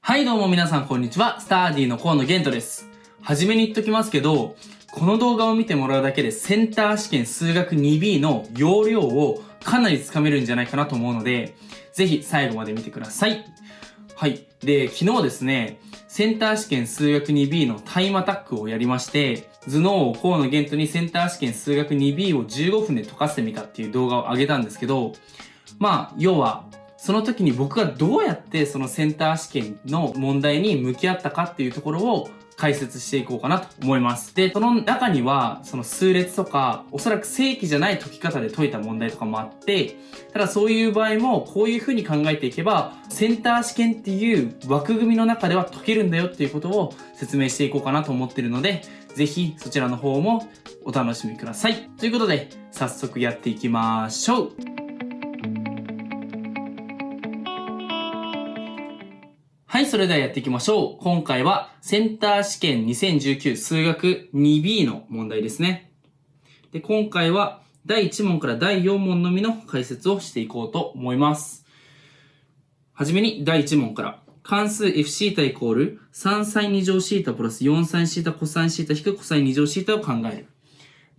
はいどうも皆さんこんにちは。スターディの河野玄斗です。はじめに言っときますけど、この動画を見てもらうだけでセンター試験数学 2B の要領をかなりつかめるんじゃないかなと思うので、ぜひ最後まで見てください。はい。で、昨日ですね、センター試験数学 2B のタイムアタックをやりまして、頭脳を河野玄斗にセンター試験数学 2B を15分で解かせてみたっていう動画を上げたんですけど、要は、その時に僕がどうやってそのセンター試験の問題に向き合ったかっていうところを解説していこうかなと思います。で、その中には、その数列とか、おそらく正規じゃない解き方で解いた問題とかもあって、ただそういう場合もこういう風に考えていけば、センター試験っていう枠組みの中では解けるんだよっていうことを説明していこうかなと思っているので、ぜひそちらの方もお楽しみください。ということで、早速やっていきましょう。はい、それではやっていきましょう。今回はセンター試験2019数学 2B の問題ですね。で、今回は第1問から第4問のみの解説をしていこうと思います。はじめに第1問から。関数 f シータイコール3サイン2乗シータプラス4サインシータコサインシータ引くコサイン2乗シータを考える。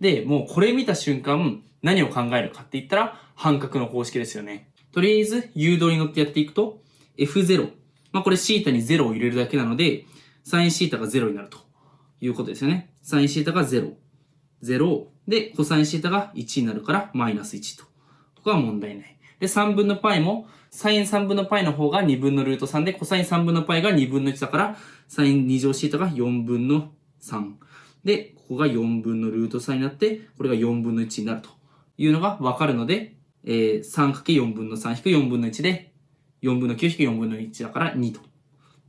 で、もうこれ見た瞬間何を考えるかって言ったら半角の公式ですよね。とりあえず誘導に乗ってやっていくと F0。これシータに0を入れるだけなので、サインシータが0になるということですよね。サインシータが0。0で、コサインシータが1になるからマイナス1と。ここは問題ない。で、3分の π も、サイン3分の π の方が2分のルート3で、コサイン3分の π が2分の1だから、サイン2乗シータが4分の3。で、ここが4分のルート3になって、これが4分の1になるというのがわかるので、3×4 分の3引く4分の1で、4分の9引く4分の1だから2と。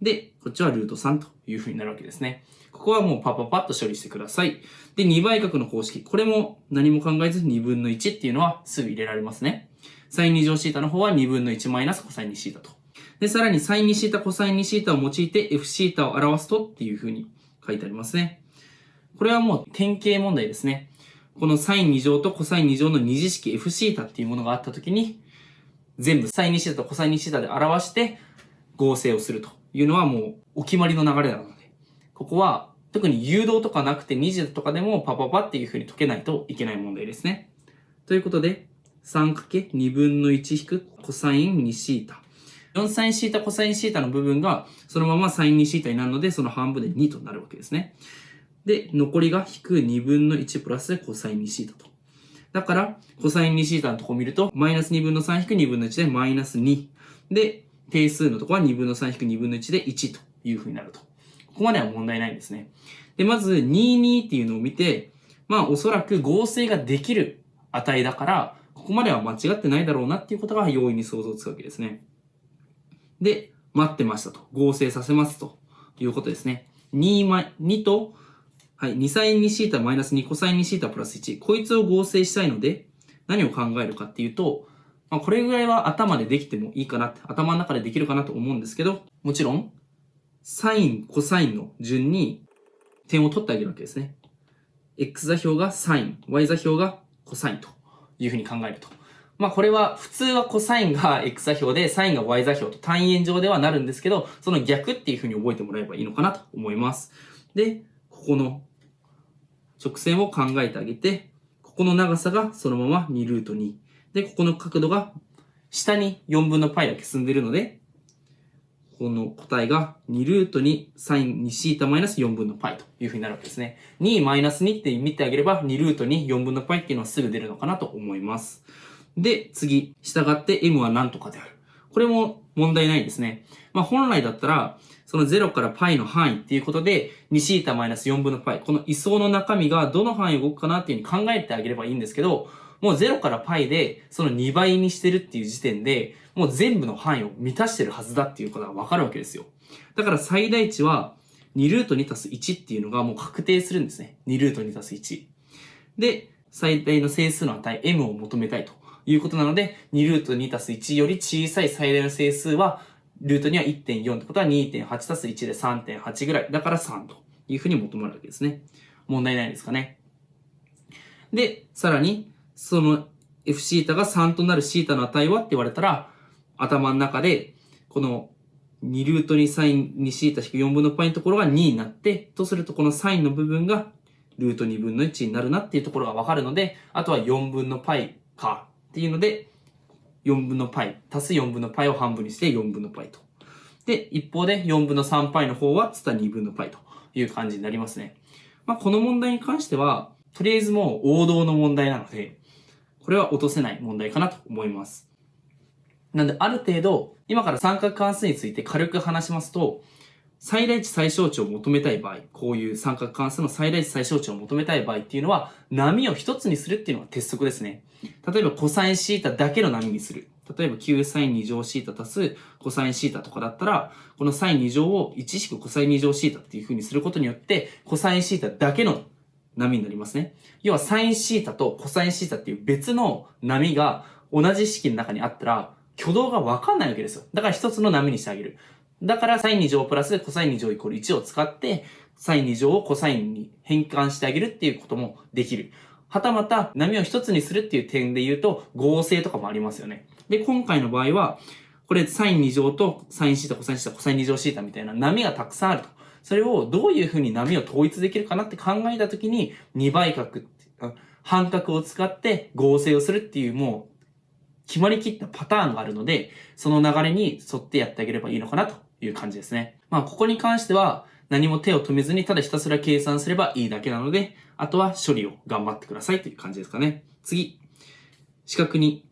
で、こっちはルート3という風になるわけですね。ここはもうパッパッと処理してください。で、2倍角の公式。これも何も考えず2分の1っていうのはすぐ入れられますね。サイン2乗シータの方は2分の1マイナスコサイン2シータと。で、さらにサイン2シータ、コサイン2シータを用いて F シータを表すとっていう風に書いてありますね。これはもう典型問題ですね。このサイン2乗とコサイン2乗の二次式 F シータっていうものがあったときに、全部サイン2シータとコサイン2シータで表して合成をするというのはもうお決まりの流れなので、ここは特に誘導とかなくて2次とかでもパパパっていう風に解けないといけない問題ですね。ということで、3×2 分の1引くコサイン2シータ。4サインシータ、コサインシータの部分がそのままサイン2シータになるので、その半分で2となるわけですね。で、残りが引く2分の1プラスでコサイン2シータと。だから、コサイン2シータのとこ見ると、マイナス2分の3引く2分の1でマイナス2。で、定数のとこは2分の3引く2分の1で1という風になると。ここまでは問題ないんですね。で、まず、22っていうのを見て、おそらく合成ができる値だから、ここまでは間違ってないだろうなっていうことが容易に想像つくわけですね。で、待ってましたと。合成させますということですね。2と、2サイン2シータマイナス2コサイン2シータプラス1。こいつを合成したいので、何を考えるかっていうと、これぐらいは頭でできてもいいかなって、頭の中でできるかなと思うんですけど、もちろん、サイン、コサインの順に点を取ってあげるわけですね。X 座標がサイン、Y 座標がコサインというふうに考えると。これは、普通はコサインが X 座標で、サインが Y 座標と単位円上ではなるんですけど、その逆っていうふうに覚えてもらえばいいのかなと思います。で、ここの直線を考えてあげて、ここの長さがそのまま2ルート2。で、ここの角度が下に4分の π だけ進んでいるので、この答えが2ルート2サイン2シータマイナス4分の π というふうになるわけですね。2マイナス2って見てあげれば2ルート2 4分の π っていうのはすぐ出るのかなと思います。で、次、従って m は何とかである。これも問題ないですね。本来だったら、その0から π の範囲っていうことで、2シータマイナス4分の π。この位相の中身がどの範囲動くかなっていうふうに考えてあげればいいんですけど、もう0から π でその2倍にしてるっていう時点で、もう全部の範囲を満たしてるはずだっていうことがわかるわけですよ。だから最大値は2ルート2足す1っていうのがもう確定するんですね。2ルート2足す1。で、最大の整数の値 m を求めたいということなので、2ルート2足す1より小さい最大の整数は、ルートには 1.4 ってことは 2.8 足す1で 3.8 ぐらい。だから3というふうに求まるわけですね。問題ないですかね。で、さらに、その F シータが3となるシータの値はって言われたら、頭の中で、この2ルート2サイン2シータ引く4分の π のところが2になって、とするとこのサインの部分がルート2分の1になるなっていうところがわかるので、あとは4分の π かっていうので、4分の π 足す4分の π を半分にして4分の π と。で、一方で4分の 3π の方はつった2分の π という感じになりますね。この問題に関しては、とりあえずもう王道の問題なので、これは落とせない問題かなと思います。なんで、ある程度、今から三角関数について軽く話しますと、最大値最小値を求めたい場合、こういう三角関数の最大値最小値を求めたい場合っていうのは、波を一つにするっていうのが鉄則ですね。例えば、コサインシータだけの波にする。例えば、9サイン2乗シータ足すコサインシータとかだったら、このサイン2乗を1引くコサイン2乗シータっていう風にすることによって、コサインシータだけの波になりますね。要は、サインシータとコサインシータっていう別の波が同じ式の中にあったら、挙動がわかんないわけですよ。だから一つの波にしてあげる。だから、サイン2乗プラスコサイン2乗イコール1を使って、サイン2乗をコサインに変換してあげるっていうこともできる。はたまた、波を一つにするっていう点で言うと、合成とかもありますよね。で、今回の場合は、これ、サイン2乗とサインシータ、コサインシータ、コサイン2乗シータみたいな波がたくさんあると。それをどういうふうに波を統一できるかなって考えたときに、2倍角、半角を使って合成をするっていうもう、決まりきったパターンがあるので、その流れに沿ってやってあげればいいのかなという感じですね。ここに関しては何も手を止めずにただひたすら計算すればいいだけなので、あとは処理を頑張ってくださいという感じですかね。次。四角に。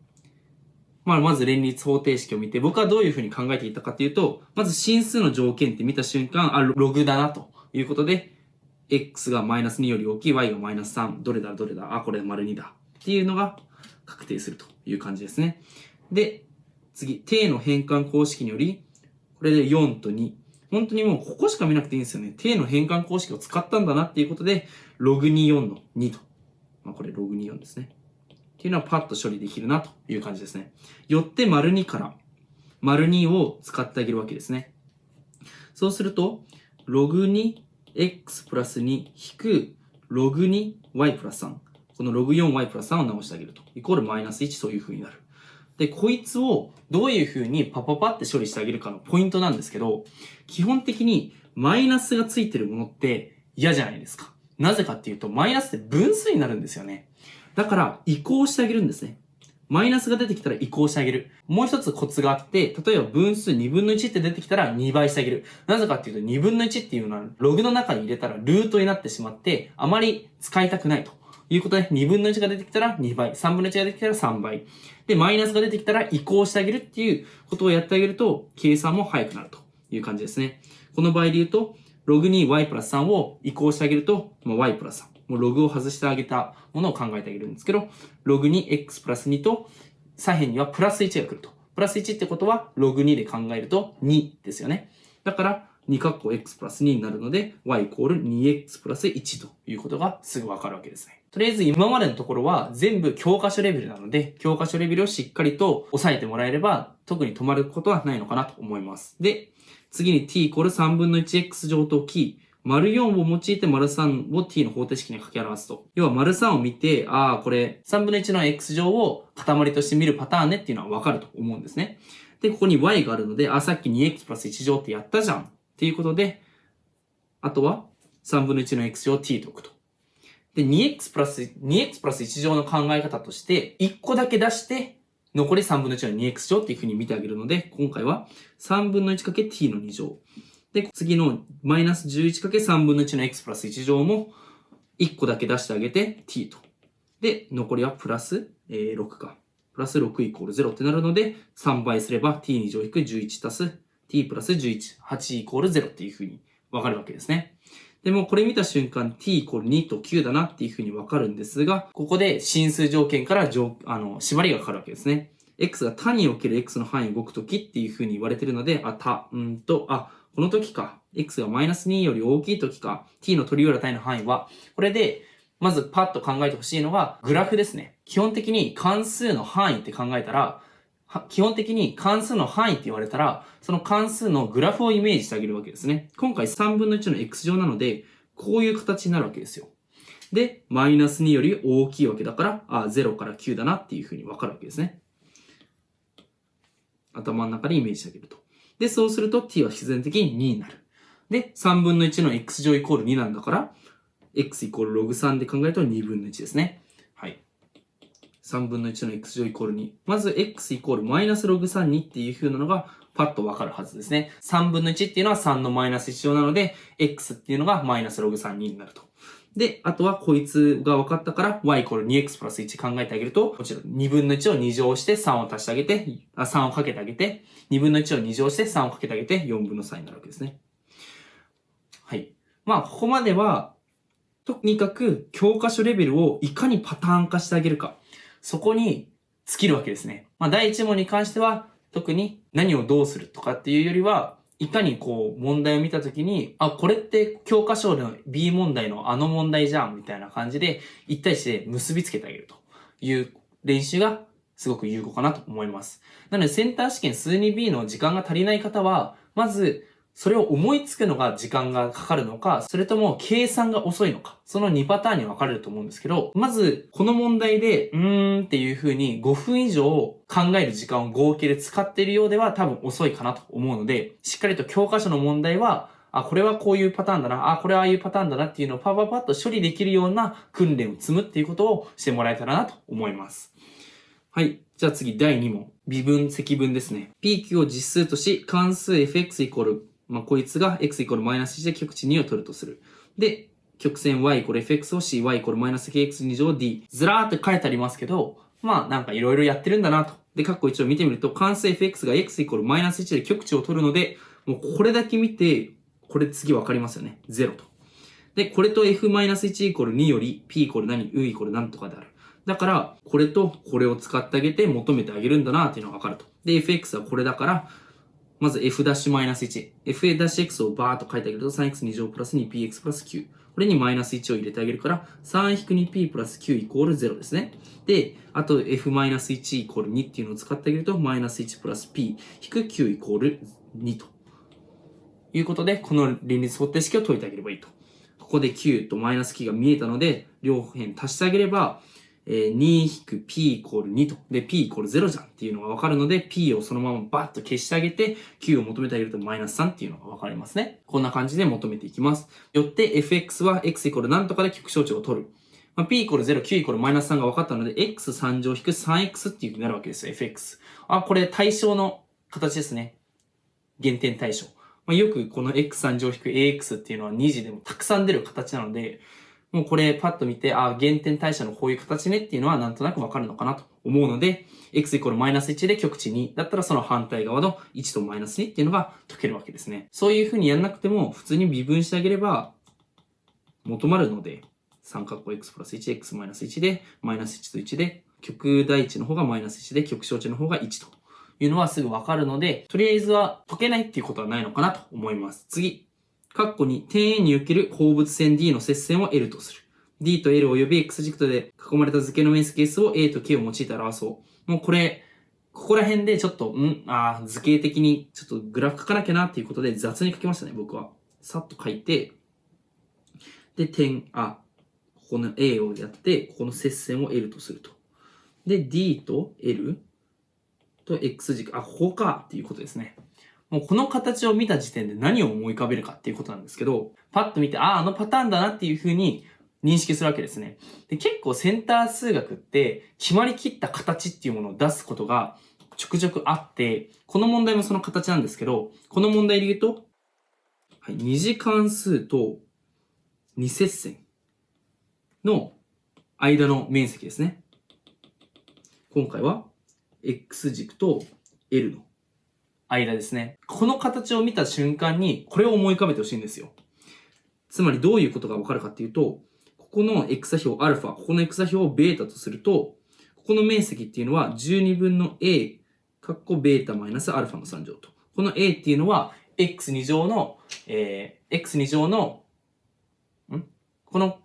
まず連立方程式を見て、僕はどういうふうに考えていたかというと、まず進数の条件って見た瞬間、ログだなということで、x がマイナス2より大きい、y がマイナス3、どれだ、これ丸2だ。っていうのが確定するという感じですね。で、次、定の変換公式により、これで4と2。本当にもうここしか見なくていいんですよね。定の変換公式を使ったんだなっていうことで、ログ24の2と。これログ24ですね。っていうのはパッと処理できるなという感じですね。よって丸2から丸2を使ってあげるわけですね。そうすると、ログ 2x プラス2引くログ 2y プラス3。このログ 4y プラス3を直してあげると。イコールマイナス1そういう風になる。で、こいつをどういう風にパって処理してあげるかのポイントなんですけど、基本的にマイナスがついてるものって嫌じゃないですか。なぜかっていうと、マイナスって分数になるんですよね。だから、移行してあげるんですね。マイナスが出てきたら移行してあげる。もう一つコツがあって、例えば分数2分の1って出てきたら2倍してあげる。なぜかっていうと2分の1っていうのはログの中に入れたらルートになってしまって、あまり使いたくないということで2分の1が出てきたら2倍、3分の1が出てきたら3倍。で、マイナスが出てきたら移行してあげるっていうことをやってあげると、計算も早くなるという感じですね。この場合で言うと、ログに y プラス3を移行してあげると、y プラス3。もうログを外してあげたものを考えてあげるんですけど、ログに x プラス2と、左辺にはプラス1が来ると。プラス1ってことは、ログ2で考えると2ですよね。だから、2括弧 x プラス2になるので、y イコール 2x プラス1ということがすぐわかるわけですね。とりあえず今までのところは全部教科書レベルなので、教科書レベルをしっかりと押さえてもらえれば、特に止まることはないのかなと思います。で、次に t イコール3分の 1x 乗とキー。丸4を用いて丸3を t の方程式に書き表すと。要は丸3を見て、これ3分の1の x 乗を塊として見るパターンねっていうのはわかると思うんですね。で、ここに y があるので、さっき 2x プラス1乗ってやったじゃんっていうことで、あとは3分の1の x 乗 t と置くと。で、2x プラス1乗の考え方として、1個だけ出して、残り3分の1の 2x 乗っていう風に見てあげるので、今回は3分の 1×t の2乗。で、次のマイナス 11×3 分の1の x プラス1乗も1個だけ出してあげて t と。で、残りはプラス6か。プラス6イコール0ってなるので、3倍すれば t2 乗引く11足す t プラス11、8イコール0っていう風にわかるわけですね。でもこれ見た瞬間 t イコール2と9だなっていう風にわかるんですが、ここで進数条件から縛りがかかるわけですね。x が他における x の範囲を動くときっていう風に言われてるので、この時か。x がマイナス2より大きい時か。t の取り得る値の範囲は。これで、まずパッと考えてほしいのが、グラフですね。基本的に関数の範囲って考えたら、基本的に関数の範囲って言われたら、その関数のグラフをイメージしてあげるわけですね。今回3分の1の x 乗なので、こういう形になるわけですよ。で、マイナス2より大きいわけだから、0から9だなっていう風にわかるわけですね。頭の中でイメージしてあげると。で、そうすると t は必然的に2になる。で、3分の1の x 乗イコール2なんだから、x イコールログ3で考えると2分の1ですね。はい。3分の1の x 乗イコール2。まず x イコールマイナスログ3、2っていう風なのがパッとわかるはずですね。3分の1っていうのは3のマイナス1乗なので、x っていうのがマイナスログ3、2になると。で、あとはこいつが分かったから y イコール 2x プラス1考えてあげると、こちら2分の1を2乗して3を足してあげて、3をかけてあげて、2分の1を2乗して3をかけてあげて4分の3になるわけですね。はい。まあ、ここまでは、とにかく教科書レベルをいかにパターン化してあげるか。そこに尽きるわけですね。まあ、第1問に関しては、特に何をどうするとかっていうよりは、いかにこう問題を見たときに、あ、これって教科書の B 問題のあの問題じゃんみたいな感じで、一対して結びつけてあげるという練習がすごく有効かなと思います。なのでセンター試験数 2B の時間が足りない方は、まずそれを思いつくのが時間がかかるのか、それとも計算が遅いのか、その2パターンに分かれると思うんですけど、まず、この問題で、っていう風に5分以上考える時間を合計で使っているようでは多分遅いかなと思うので、しっかりと教科書の問題は、あ、これはこういうパターンだな、あ、これはああいうパターンだなっていうのをパパパッと処理できるような訓練を積むっていうことをしてもらえたらなと思います。はい。じゃあ次、第2問。微分、積分ですね。PQ を実数とし、関数 fx イコールこいつが x イコールマイナス1で極値2を取るとする。で、曲線 y イコール fx を c、y イコールマイナス kx2 乗 d。ずらーって書いてありますけど、なんかいろいろやってるんだなと。で、括弧1を見てみると、関数 fx が x イコールマイナス1で極値を取るので、もうこれだけ見て、これ次わかりますよね。0と。で、これと f マイナス1イコール2より p イコール何 u イコール何とかである。だから、これとこれを使ってあげて求めてあげるんだなっていうのがわかると。で、fx はこれだから、まず f'-1。f'-x をバーっと書いてあげると 3x2 乗プラス 2px プラス9。これにマイナス1を入れてあげるから、3-2p プラス9イコール0ですね。で、あと f-1 イコール2っていうのを使ってあげると、マイナス1プラス p 引く9イコール2と。いうことで、この連立方程式を解いてあげればいいと。ここで9とマイナス9が見えたので、両辺足してあげれば、2-p イコール2と。で、p イコール0じゃんっていうのがわかるので、p をそのままバッと消してあげて、9を求めてあげるとマイナス3っていうのがわかりますね。こんな感じで求めていきます。よって、fx は x イコール何とかで極小値を取る。p イコール0、9イコールマイナス3が分かったので、x3 乗引く 3x っていう風になるわけですよ、fx。これ対象の形ですね。減点対象。よくこの x3 乗引く ax っていうのは2次でもたくさん出る形なので、もうこれパッと見て、減点対象のこういう形ねっていうのはなんとなくわかるのかなと思うので、x イコールマイナス1で極値2だったらその反対側の1とマイナス2っていうのが解けるわけですね。そういう風にやんなくても普通に微分してあげれば求まるので、3括弧 x プラス1、x マイナス1で、マイナス1と1で、極大値の方がマイナス1で、極小値の方が1というのはすぐわかるので、とりあえずは解けないっていうことはないのかなと思います。次。括弧に点 A における放物線 D の接線を L とする。D と L 及び X 軸で囲まれた図形の面積 S を A と K を用いて表そう。もうこれ、ここら辺でちょっと、図形的にちょっとグラフ書かなきゃなっていうことで雑に書きましたね、僕は。さっと書いて、で、ここの A をやって、ここの接線を L とすると。で、D と L と X 軸、ここかっていうことですね。もうこの形を見た時点で何を思い浮かべるかっていうことなんですけど、パッと見て、あのパターンだなっていう風に認識するわけですね。で、結構センター数学って決まりきった形っていうものを出すことがちょくちょくあって、この問題もその形なんですけど、この問題で言うと、二次関数と二接線の間の面積ですね。今回は X 軸と L の間ですね。この形を見た瞬間にこれを思い浮かべてほしいんですよ。つまりどういうことがわかるかっていうと、ここの x 座標 α、ここの x 座標を β とすると、ここの面積っていうのは12分の a、かっこ β マイナス α の3乗と。この a っていうのは x2 乗の、x2 乗の、この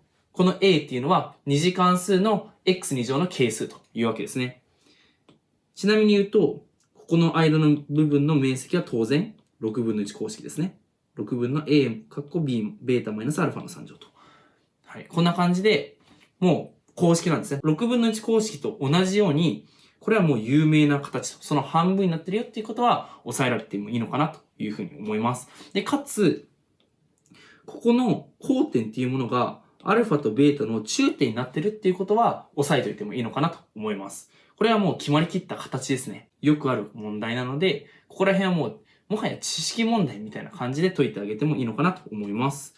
a っていうのは二次関数の x2 乗の係数というわけですね。ちなみに言うと、ここの間の部分の面積は当然6分の1公式ですね。6分の a かっこ b、β マイナス α の3乗と。はい。こんな感じで、もう公式なんですね。6分の1公式と同じように、これはもう有名な形と、その半分になってるよっていうことは抑えられてもいいのかなというふうに思います。で、かつ、ここの交点っていうものが、アルファとベータの中点になってるっていうことは、押さえておいてもいいのかなと思います。これはもう決まりきった形ですね。よくある問題なので、ここら辺はもう、もはや知識問題みたいな感じで解いてあげてもいいのかなと思います。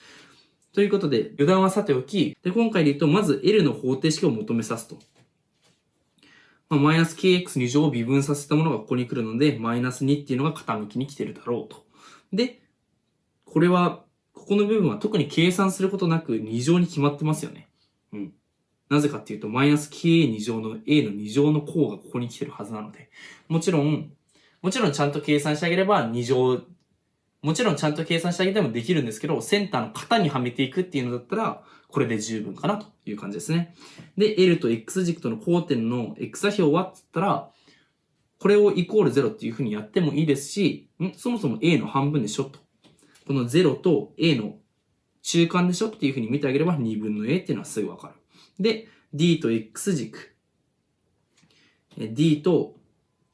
ということで、余談はさておき、で、今回で言うと、まず L の方程式を求めさすと。マイナス kx2乗を微分させたものがここに来るので、マイナス2っていうのが傾きに来てるだろうと。で、これは、ここの部分は特に計算することなく2乗に決まってますよね。うん。なぜかっていうと、マイナス ka2乗の a の2乗の項がここに来てるはずなので、もちろんちゃんと計算してあげれば2乗、もちろんちゃんと計算してあげてもできるんですけど、センターの型にはめていくっていうのだったら、これで十分かなという感じですね。で、L と X 軸との交点の X 座標はって言ったら、これをイコール0っていう風にやってもいいですし、そもそも A の半分でしょと。この0と A の中間でしょっていう風に見てあげれば2分の A っていうのはすぐわかる。で、D と X 軸。D と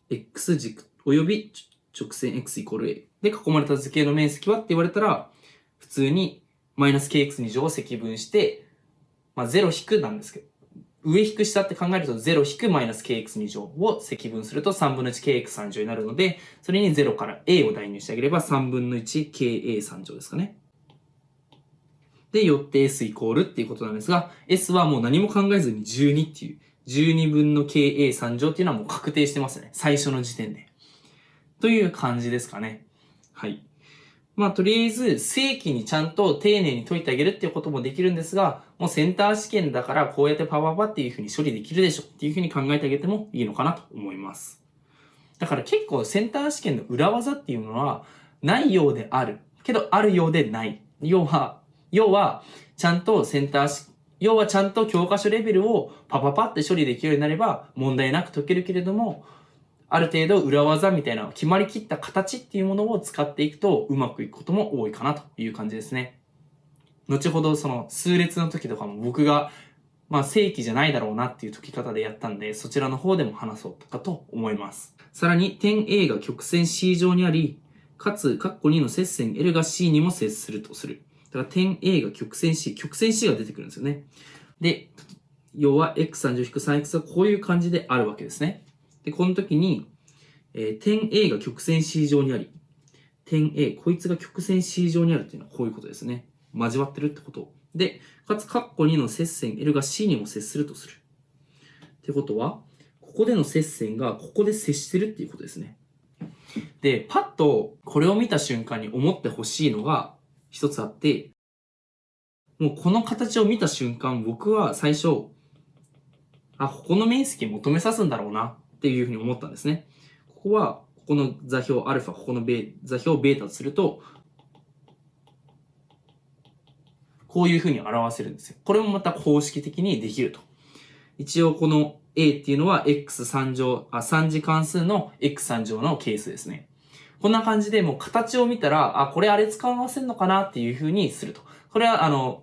X 軸及び直線 X イコール A。で、囲まれた図形の面積はって言われたら、普通にマイナス kx2乗を積分して、0引くなんですけど、上引く下って考えると0引くマイナス kx2乗を積分すると3分の 1kx3 乗になるので、それに0から a を代入してあげれば3分の 1ka3 乗ですかね。で、よって s イコールっていうことなんですが、s はもう何も考えずに12っていう、12分の ka3 乗っていうのはもう確定してますね。最初の時点で。という感じですかね。はい。とりあえず、正規にちゃんと丁寧に解いてあげるっていうこともできるんですが、もうセンター試験だからこうやってパパパっていう風に処理できるでしょっていう風に考えてあげてもいいのかなと思います。だから結構センター試験の裏技っていうのは、ないようである。けどあるようでない。要は、ちゃんと教科書レベルをパパパって処理できるようになれば問題なく解けるけれども、ある程度裏技みたいな決まりきった形っていうものを使っていくとうまくいくことも多いかなという感じですね。後ほどその数列の時とかも僕が正規じゃないだろうなっていう解き方でやったんで、そちらの方でも話そうかと思います。さらに点 A が曲線 C 上にあり、かつ括弧2の接線 L が C にも接するとする。だから点 A が曲線 C が出てくるんですよね。で、要は x3-3x はこういう感じであるわけですね。で、この時に、点 A が曲線 C 上にあり、点 A、こいつが曲線 C 上にあるっていうのはこういうことですね。交わってるってこと。で、かつ、括弧2の接線 L が C にも接するとする。ってことは、ここでの接線がここで接してるっていうことですね。で、パッとこれを見た瞬間に思ってほしいのが一つあって、もうこの形を見た瞬間、僕は最初、ここの面積求めさすんだろうなっていうふうに思ったんですね。ここの座標アルファ、ここの座標ベータとすると、こういうふうに表せるんですよ。これもまた公式的にできると。一応この A っていうのは 3次関数の x3 乗の係数ですね。こんな感じでもう形を見たら、これあれ使わせるのかなっていうふうにすると。これは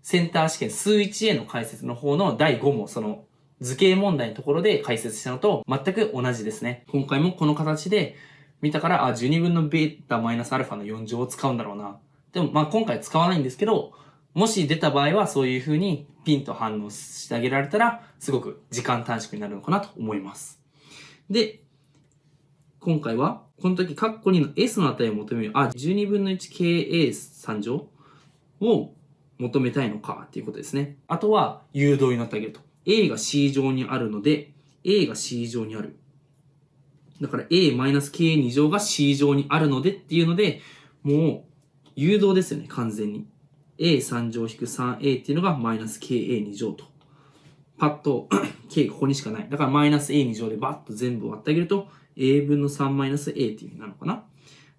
センター試験数 1A の解説の方の第5問、その図形問題のところで解説したのと全く同じですね。今回もこの形で見たから、12分のベータマイナスアルファの4乗を使うんだろうな。でも今回使わないんですけど、もし出た場合はそういう風にピンと反応してあげられたら、すごく時間短縮になるのかなと思います。で、今回は、この時、括弧2の S の値を求める、12分の 1KA3 乗を求めたいのかっていうことですね。あとは、誘導になってあげると。A が C 上にあるので、A が C 上にある。だから A-K2 乗が C 上にあるのでっていうので、もう、誘導ですよね、完全に。A3 乗引く 3A っていうのがマイナス KA2 乗と。パッと K ここにしかない。だからマイナス A2 乗でバッと全部割ってあげると A 分の3マイナス A っていう風になるのかな。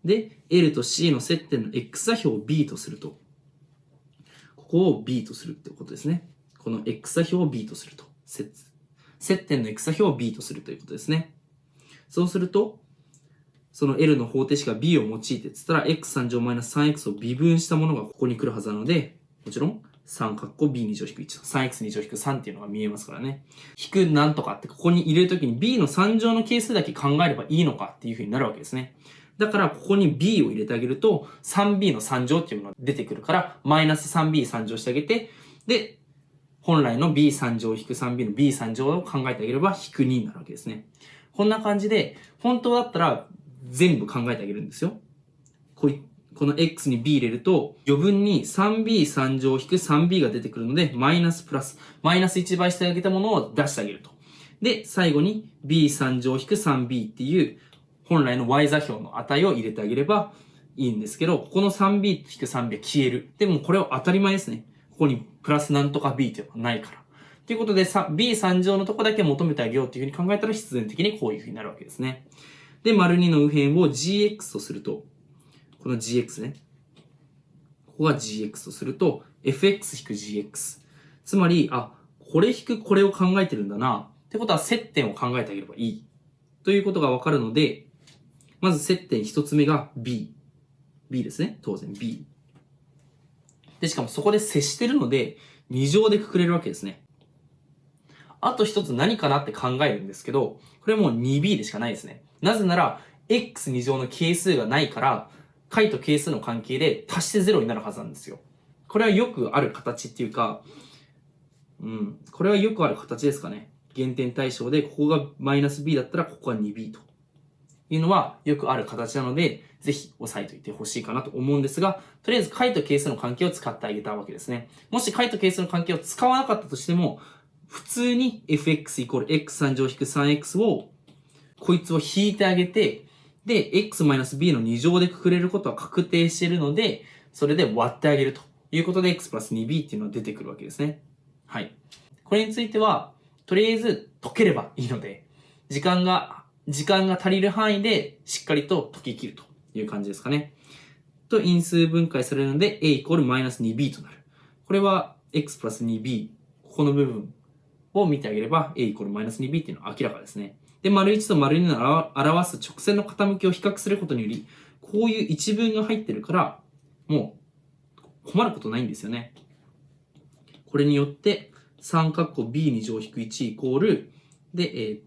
で、L と C の接点の X 座標を B とすると、ここを B とするってことですね。この X 座標を B とすると。接点の X 座標を B とするということですね。そうすると、その L の方程式が B を用いてつったら x3 乗 -3x を微分したものがここに来るはずなので、もちろん3括弧 B2 乗引く1、3x2 乗引く3っていうのが見えますからね。引くなんとかってここに入れるときに B の3乗の係数だけ考えればいいのかっていう風になるわけですね。だから、ここに b を入れてあげると、3b の3乗っていうものが出てくるから、マイナス 3b3 乗してあげて、で、本来の b3 乗引く 3b の b3 乗を考えてあげれば、引く2になるわけですね。こんな感じで、本当だったら全部考えてあげるんですよ。この x に b 入れると、余分に 3b3 乗引く 3b が出てくるので、マイナスプラス、マイナス1倍してあげたものを出してあげると。で、最後に b3 乗引く 3b っていう本来の y 座標の値を入れてあげればいいんですけど、ここの 3b 引く 3b は消える。でもこれは当たり前ですね。ここにプラスなんとか b っていうのがないから。ということで、b3 乗のとこだけ求めてあげようっていうふうに考えたら必然的にこういうふうになるわけですね。で、丸2の右辺を gx とすると、この gx ね。ここが gx とすると、fx-gx。つまり、これ引くこれを考えてるんだな。ってことは接点を考えてあげればいい。ということがわかるので、まず接点一つ目が b。b ですね。当然 b。で、しかもそこで接してるので、2乗でくくれるわけですね。あと一つ何かなって考えるんですけど、これもう 2b でしかないですね。なぜなら、x2 乗の係数がないから、解と係数の関係で足して0になるはずなんですよ。これはよくある形っていうか、これはよくある形ですかね。減点対象で、ここがマイナス b だったら、ここが 2b というのはよくある形なので、ぜひ押さえておいてほしいかなと思うんですが、とりあえず解と係数の関係を使ってあげたわけですね。もし解と係数の関係を使わなかったとしても、普通に fx イコール x3 乗引く 3x を、こいつを引いてあげて、で、x-b の2乗でくくれることは確定しているので、それで割ってあげるということで x プラス 2b っていうのが出てくるわけですね。はい。これについては、とりあえず解ければいいので、時間が足りる範囲でしっかりと解き切るという感じですかね。と、因数分解されるので a イコールマイナス 2b となる。これは x プラス 2b、ここの部分を見てあげれば a イコールマイナス 2b っていうのは明らかですね。で、丸1と丸2の表す直線の傾きを比較することにより、こういう一文が入ってるから、もう困ることないんですよね。これによって、3括弧 b2 乗引く1イコール、で、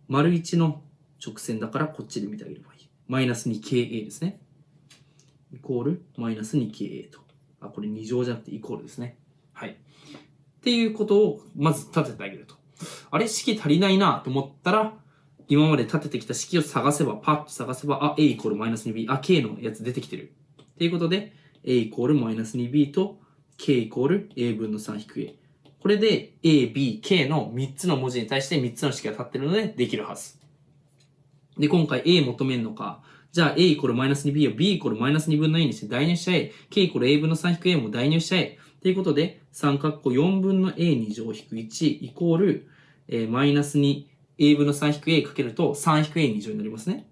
丸1の直線だからこっちで見てあげればいい。マイナス 2ka ですね。イコールマイナス 2ka と。これ2乗じゃなくてイコールですね。はい。っていうことをまず立ててあげると。あれ式足りないなと思ったら、今まで立ててきた式を探せば、パッと探せば、a イコールマイナス 2b、k のやつ出てきてる。っていうことで、a イコールマイナス 2b と k イコール a 分の3引く a。これで a, b, k の3つの文字に対して3つの式が立ってるのでできるはず。で、今回 a 求めるのか。じゃあ a イコールマイナス 2b を b イコールマイナス2分の a にして代入しちゃえ。k イコール a 分の3引く a も代入しちゃえ。ということで、3括弧4分の a2 乗引く1イコール、マイナス2 a 分の3引く a かけると3引く a2 乗になりますね。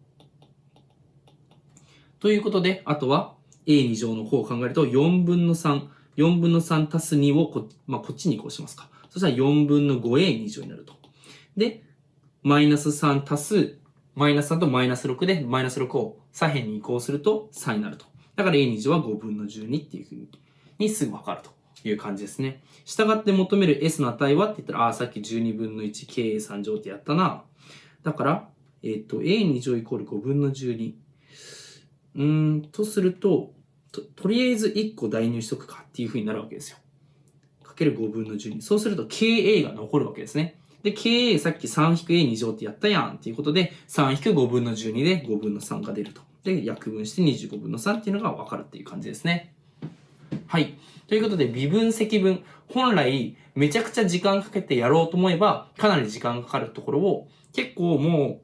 ということで、あとは a2 乗の方を考えると4分の3、4分の3足す2をこっちに移行しますか。そしたら4分の 5a2 乗になると。で、マイナス3足す、マイナス3とマイナス6で、マイナス6を左辺に移行すると3になると。だから a2 乗は5分の12っていうふうにすぐわかるという感じですね。従って求める s の値はって言ったら、さっき12分の 1ka3 乗ってやったな。だから、a2 乗イコール5分の12。とすると、とりあえず1個代入しとくかっていう風になるわけですよ。かける5分の12。そうすると ka が残るわけですね。で、ka さっき 3-a2 乗ってやったやんっていうことで、3-5分の12で5分の3が出ると。で、約分して25分の3っていうのがわかるっていう感じですね。はい。ということで、微分積分。本来、めちゃくちゃ時間かけてやろうと思えば、かなり時間かかるところを、結構も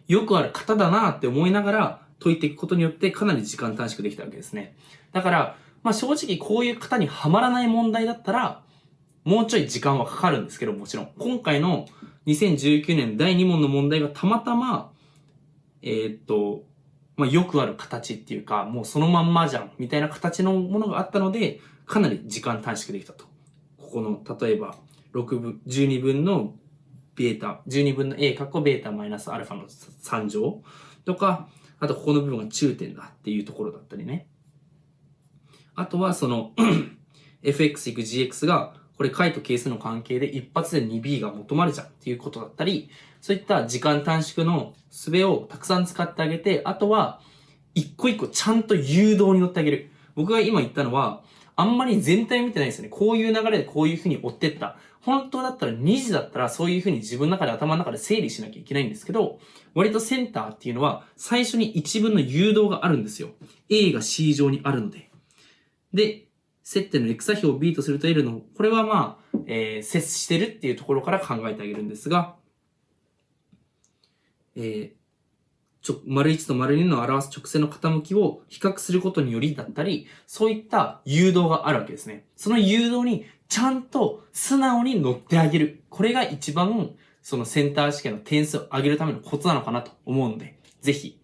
う、よくある型だなって思いながら解いていくことによって、かなり時間短縮できたわけですね。だから、正直こういう型にはまらない問題だったら、もうちょい時間はかかるんですけど、もちろん。今回の2019年第2問の問題がたまたま、よくある形っていうか、もうそのまんまじゃん、みたいな形のものがあったので、かなり時間短縮できたと。ここの、例えば、12分のベータ、12分の a 括弧ベータマイナスアルファの3乗とか、あとここの部分が中点だっていうところだったりね。あとはそのfx=gx が、これ解と係数の関係で一発で 2b が求まるじゃんっていうことだったり、そういった時間短縮の術をたくさん使ってあげて、あとは、一個一個ちゃんと誘導に乗ってあげる。僕が今言ったのは、あんまり全体見てないですよね。こういう流れでこういう風に追ってった。本当だったら2時だったらそういう風に自分の中で頭の中で整理しなきゃいけないんですけど、割とセンターっていうのは最初に一文の誘導があるんですよ。A が C 上にあるので。で、接点の X 座標を B とすると L の、これはまあ、接してるっていうところから考えてあげるんですが、丸1と丸2の表す直線の傾きを比較することによりだったり、そういった誘導があるわけですね。その誘導にちゃんと素直に乗ってあげる。これが一番、そのセンター試験の点数を上げるためのコツなのかなと思うので、ぜひ、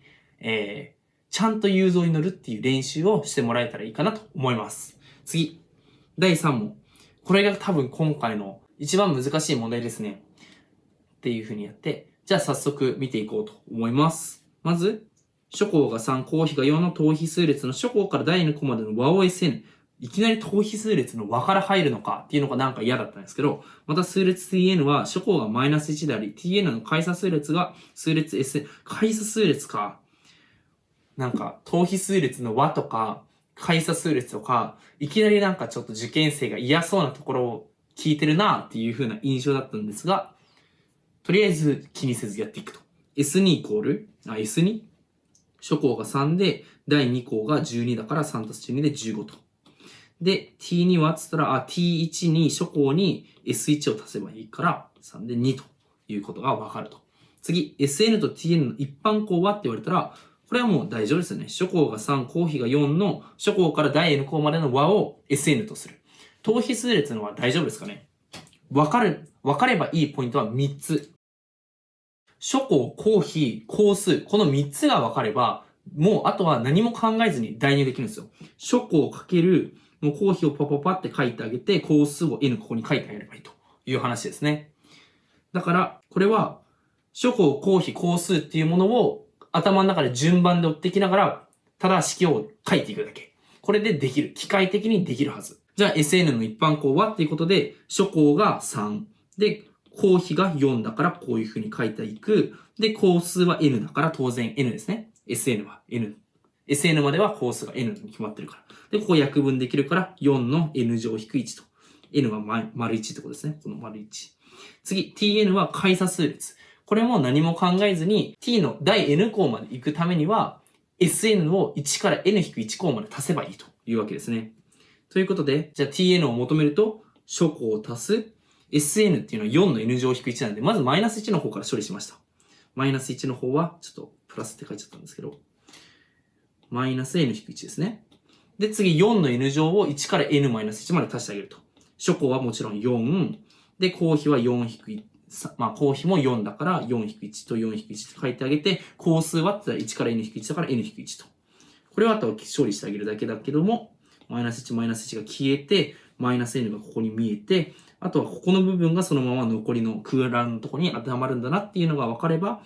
ちゃんと誘導に乗るっていう練習をしてもらえたらいいかなと思います。次。第3問。これが多分今回の一番難しい問題ですね。っていう風にやって、じゃあ早速見ていこうと思います。まず、諸項が3、項比が4の等比数列の諸項から第 N 項までの和を SN。いきなり等比数列の和から入るのかっていうのがなんか嫌だったんですけど、また数列 Tn は諸項がマイナス1であり、Tn の解差数列が数列 SN。解差数列か。なんか、等比数列の和とか、解差数列とか、いきなりなんかちょっと受験生が嫌そうなところを聞いてるなっていう風な印象だったんですが、とりあえず気にせずやっていくと。S2 イコール、S2? 諸項が3で、第2項が12だから3たす12で15と。で、T2 はつったら、T1 に諸項に S1 を足せばいいから、3で2ということがわかると。次、SN と TN の一般項はって言われたら、これはもう大丈夫ですよね。諸項が3、項比が4の諸項から第 N 項までの和を SN とする。等比数列のは大丈夫ですかね。わかればいいポイントは3つ。諸項、項比、項数、この3つが分かれば、もうあとは何も考えずに代入できるんですよ。諸項かける、もう項比をパパパって書いてあげて、項数を N ここに書いてあげればいいという話ですね。だから、これは、諸項、項比、項数っていうものを頭の中で順番で追っていきながら、ただ式を書いていくだけ。これでできる。機械的にできるはず。じゃあ SN の一般項はっていうことで、諸項が3。で、項比が4だからこういう風に書いていく。で、項数は N だから当然 N ですね。SN は N。SN までは項数が N に決まってるから。で、ここ約分できるから4の N 乗引く1と。N は丸1ってことですね。この丸1。次、TN は解差数列。これも何も考えずに T の第 N 項まで行くためには SN を1から N-1 項まで足せばいいというわけですね。ということで、じゃあ TN を求めると、諸項を足す SN っていうのは4の N 乗引く1なんで、まずマイナス1の方から処理しました。マイナス1の方は、ちょっとプラスって書いちゃったんですけど、マイナス N-1 ですね。で、次4の N 乗を1から N-1 まで足してあげると。諸項はもちろん4。で、項比は4-1。項比も4だから、4-1と4-1と書いてあげて、項数はって1から N-1 だから N-1 と。これはあとは処理してあげるだけだけども、マイナス1、マイナス1が消えて、マイナス N がここに見えて、あとはここの部分がそのまま残りの空欄のところに当てはまるんだなっていうのが分かれば、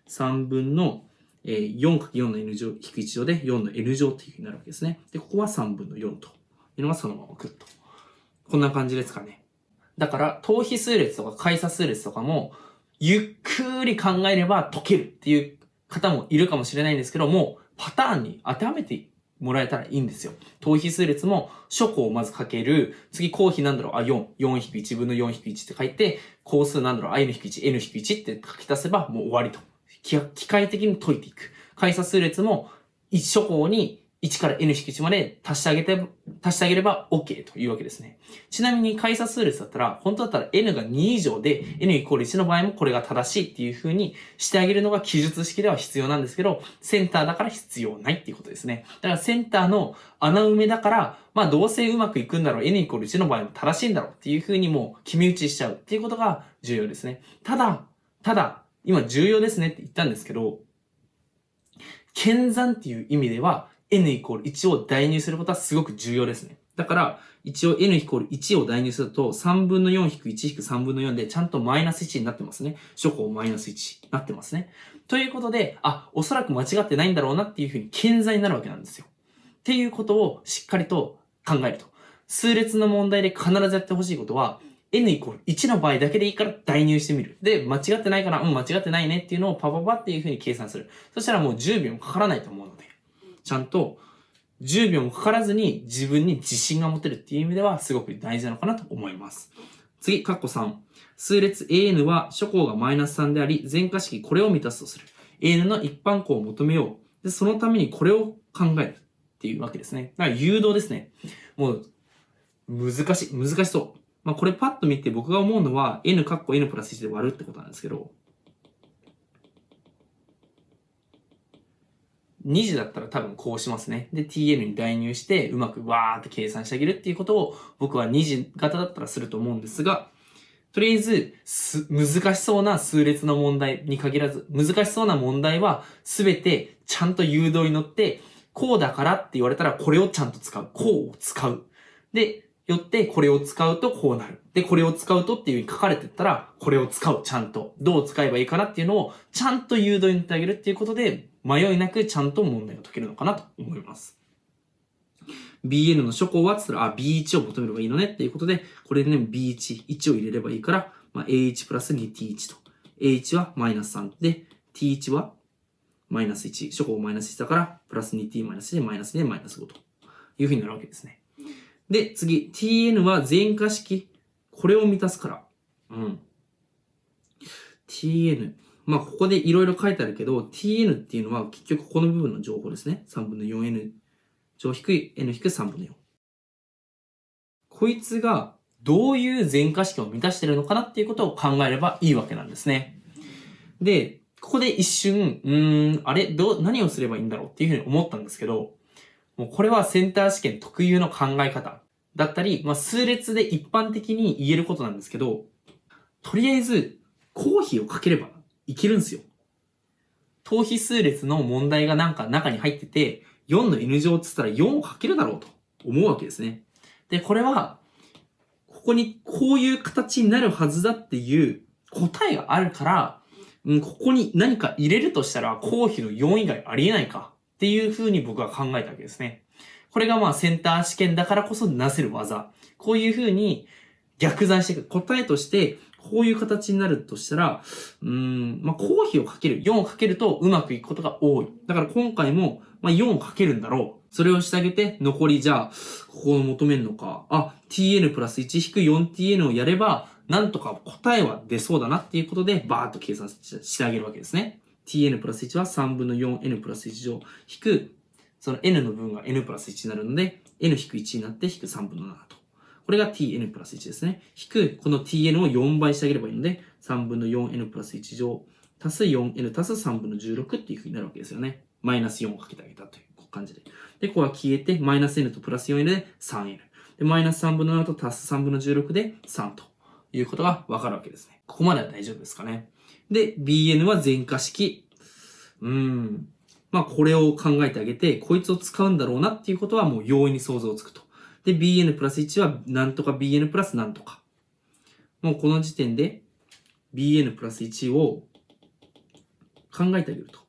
3分の 4×4 の N 乗引く1乗で4の N 乗っていう風になるわけですね。で、ここは3分の4というのがそのまま来ると。こんな感じですかね。だから、等比数列とか解差数列とかも、ゆっくり考えれば解けるっていう方もいるかもしれないんですけども、パターンに当てはめてもらえたらいいんですよ。等比数列も、諸項をまずかける。次、項比なんだろう、4。4-1分の4-1って書いて、項数なんだろう、i-1、n-1 って書き足せばもう終わりと。機械的に解いていく。解差数列も、1諸項に1から n-1 まで足してあげれば OK というわけですね。ちなみに解差数列だったら、本当だったら n が2以上で n イコール1の場合もこれが正しいっていう風にしてあげるのが記述式では必要なんですけど、センターだから必要ないっていうことですね。だからセンターの穴埋めだから、どうせうまくいくんだろう、n イコール1の場合も正しいんだろうっていう風にもう決め打ちしちゃうっていうことが重要ですね。ただ、今重要ですねって言ったんですけど、検算っていう意味では、n イコール1を代入することはすごく重要ですね。だから、一応 n イコール1を代入すると、3分の4引く1引く3分の4でちゃんとマイナス1になってますね。諸項マイナス1になってますね。ということで、おそらく間違ってないんだろうなっていうふうに検在になるわけなんですよ。っていうことをしっかりと考えると。数列の問題で必ずやってほしいことは、n イコール1の場合だけでいいから代入してみる。で、間違ってないから、間違ってないねっていうのをパパパっていう風に計算する。そしたらもう10秒もかからないと思うので、ちゃんと10秒もかからずに自分に自信が持てるっていう意味ではすごく大事なのかなと思います。次、括弧3。数列 an は諸項がマイナス3であり、全化式これを満たすとする。an の一般項を求めよう。で、そのためにこれを考えるっていうわけですね。だから誘導ですね。もう、難しそう。これパッと見て僕が思うのは n 括弧 n プラス1で割るってことなんですけど、2次だったら多分こうしますね。で、tn に代入してうまくわーって計算してあげるっていうことを僕は2次型だったらすると思うんですが、とりあえず、難しそうな数列の問題に限らず、難しそうな問題はすべてちゃんと誘導に乗って、こうだからって言われたらこれをちゃんと使う。こうを使う。で、よってこれを使うとこうなる。で、これを使うとっていう風に書かれてったら、これを使う。ちゃんと。どう使えばいいかなっていうのをちゃんと誘導に乗ってあげるっていうことで、迷いなくちゃんと問題が解けるのかなと思います。bn の諸項はつったら、b1 を求めればいいのねっていうことで、これでね、b1、1を入れればいいから、a1 プラス 2t1 と。a1 はマイナス3で、t1 はマイナス1。諸項マイナス1だから、プラス 2t マイナスでマイナスでマイナス5という風になるわけですね。で、次、tn は全化式。これを満たすから。tn。ここでいろいろ書いてあるけど、tn っていうのは結局ここの部分の情報ですね。3分の 4n 乗引く n 引く3分の4。こいつがどういう全化式を満たしてるのかなっていうことを考えればいいわけなんですね。で、ここで一瞬、何をすればいいんだろうっていうふうに思ったんですけど、もうこれはセンター試験特有の考え方だったり、数列で一般的に言えることなんですけど、とりあえず、公比をかければいけるんですよ。等比数列の問題がなんか中に入ってて、4の n 乗って言ったら4をかけるだろうと思うわけですね。で、これは、ここにこういう形になるはずだっていう答えがあるから、ここに何か入れるとしたら、公比の4以外ありえないかっていう風に僕は考えたわけですね。これがセンター試験だからこそなせる技。こういう風に逆算していく。答えとして、こういう形になるとしたら、公比をかける。4をかけるとうまくいくことが多い。だから今回も、4をかけるんだろう。それをしてあげて、残りじゃあ、ここを求めるのか。tn プラス1引く 4tn をやれば、なんとか答えは出そうだなっていうことで、バーッと計算してあげるわけですね。tn プラス1は3分の 4n プラス1乗引く、その n の分が n プラス1になるので、n 引く1になって引く3分の7と。これが tn プラス1ですね。引く、この tn を4倍してあげればいいので、3分の 4n プラス1乗足す 4n 足す3分の16っていう風になるわけですよね。マイナス4をかけてあげたという感じで。で、ここは消えて、マイナス n とプラス 4n で 3n。で、マイナス3分の7と足す3分の16で3ということがわかるわけですね。ここまでは大丈夫ですかね。で、bn は全化式。これを考えてあげて、こいつを使うんだろうなっていうことはもう容易に想像つくと。で、bn プラス1はなんとか bn プラスなんとか。もうこの時点で bn プラス1を考えてあげると。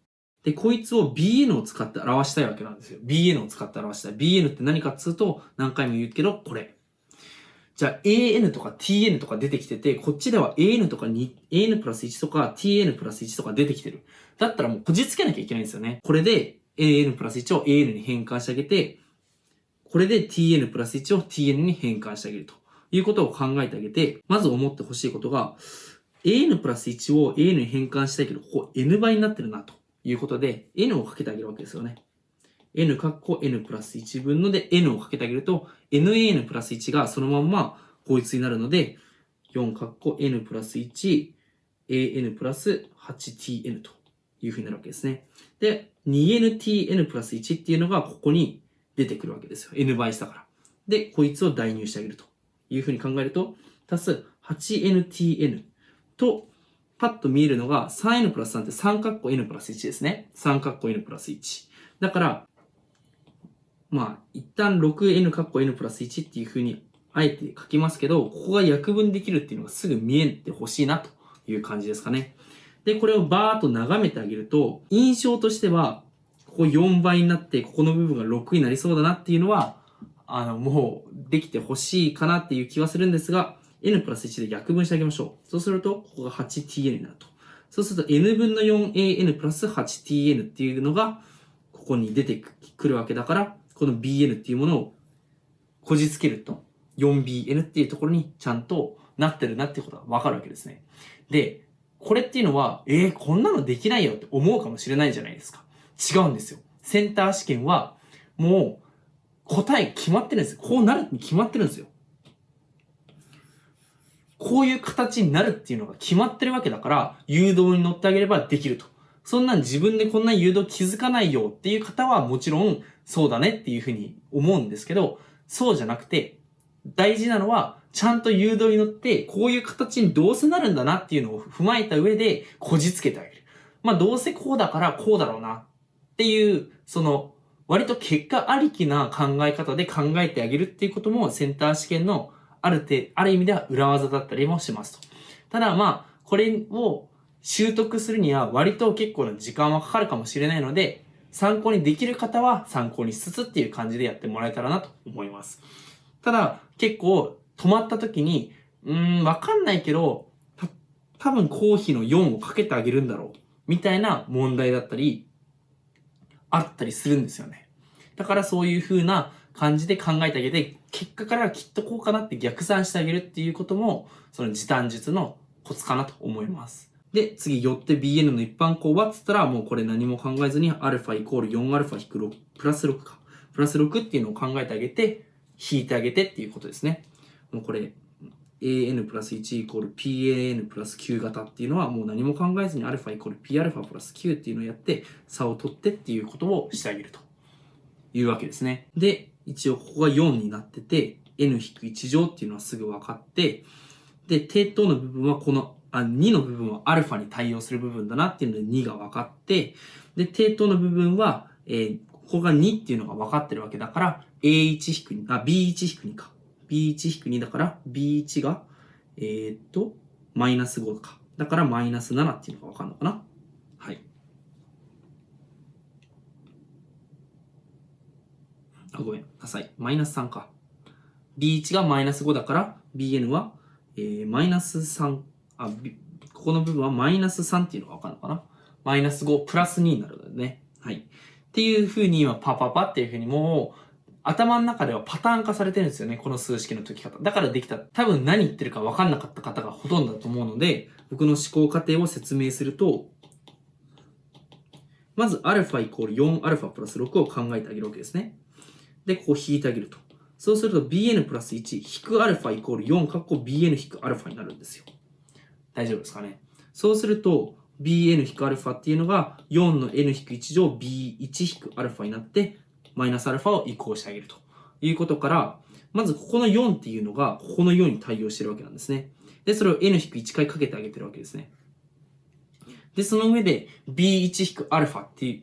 で、こいつを bn を使って表したいわけなんですよ。bn を使って表したい。bn って何かっつうと何回も言うけど、これ。じゃあ an とか tn とか出てきてて、こっちでは an とかan プラス1とか tn プラス1とか出てきてる。だったらもうこじつけなきゃいけないんですよね。これで an プラス1を an に変換してあげて、これで tn プラス1を tn に変換してあげるということを考えてあげて、まず思ってほしいことが、an プラス1を an に変換したいけど、ここ n 倍になってるなということで、n をかけてあげるわけですよね。n 括弧 n プラス1分ので n をかけてあげると、nan プラス1がそのまんまこいつになるので、4括弧 n プラス1、an プラス 8tn というふうになるわけですね。で、2ntn プラス1っていうのがここに出てくるわけですよ。n 倍したから。で、こいつを代入してあげるというふうに考えると、足す 8ntn と、パッと見えるのが 3n プラス3って3括弧 n プラス1ですね。3括弧 n プラス1。だから、一旦 6n 括弧 n プラス1っていう風にあえて書きますけど、ここが約分できるっていうのがすぐ見えてほしいなという感じですかね。で、これをバーっと眺めてあげると、印象としては、ここ4倍になって、ここの部分が6になりそうだなっていうのは、もうできてほしいかなっていう気はするんですが、n プラス1で逆分してあげましょう。そうすると、ここが 8tn になると。そうすると n 分の 4an プラス 8tn っていうのが、ここに出てくるわけだから、この bn っていうものをこじつけると、4bn っていうところにちゃんとなってるなっていうことがわかるわけですね。で、これっていうのは、こんなのできないよって思うかもしれないじゃないですか。違うんですよ。センター試験は、もう、答え決まってるんですよ。こうなるに決まってるんですよ。こういう形になるっていうのが決まってるわけだから、誘導に乗ってあげればできると。そんなん自分でこんな誘導気づかないよっていう方はもちろんそうだねっていうふうに思うんですけど、そうじゃなくて、大事なのはちゃんと誘導に乗ってこういう形にどうせなるんだなっていうのを踏まえた上でこじつけてあげる。どうせこうだからこうだろうなっていう、割と結果ありきな考え方で考えてあげるっていうこともセンター試験のある意味では裏技だったりもしますと。ただこれを習得するには割と結構な時間はかかるかもしれないので、参考にできる方は参考にしつつっていう感じでやってもらえたらなと思います。ただ、結構止まった時に、わかんないけど、多分公費の4をかけてあげるんだろう。みたいな問題だったり、あったりするんですよね。だからそういう風な感じで考えてあげて、結果からきっとこうかなって逆算してあげるっていうことも、その時短術のコツかなと思います。で、次、よって BN の一般項はつったら、もうこれ何も考えずに、α イコール 4α 引く6、プラス6か。プラス6っていうのを考えてあげて、引いてあげてっていうことですね。もうこれ、an プラス1イコール pan プラス9型っていうのはもう何も考えずに α イコール pα プラス9っていうのをやって差を取ってっていうことをしてあげるというわけですね。で、一応ここが4になってて n-1 乗っていうのはすぐ分かって、で、定等の部分は2の部分は α に対応する部分だなっていうので2が分かって、で、定等の部分は、ここが2っていうのが分かってるわけだから b1-2 か。b1-2 だから b1 が、マイナス5か。だからマイナス7っていうのがわかるのかな。はい。ごめんなさい。マイナス3か。b1 がマイナス5だから bn は、マイナス3、ここの部分はマイナス3っていうのがわかるのかな。マイナス5プラス2になるのでね。はい。っていう風に今パっていう風にもう頭の中ではパターン化されてるんですよね。この数式の解き方。だからできた。多分何言ってるか分かんなかった方がほとんどだと思うので、僕の思考過程を説明すると、まず α イコール 4α プラス6を考えてあげるわけですね。で、ここ引いてあげると。そうすると bn プラス1引く α イコール4bn 引く α になるんですよ。大丈夫ですかね。そうすると bn 引く α っていうのが4の n 引く1乗 b1 引く α になって、マイナスアルファを移行してあげるということから、まずここの4っていうのが、ここの4に対応してるわけなんですね。で、それを n-1 回かけてあげてるわけですね。で、その上で b1-α っていう、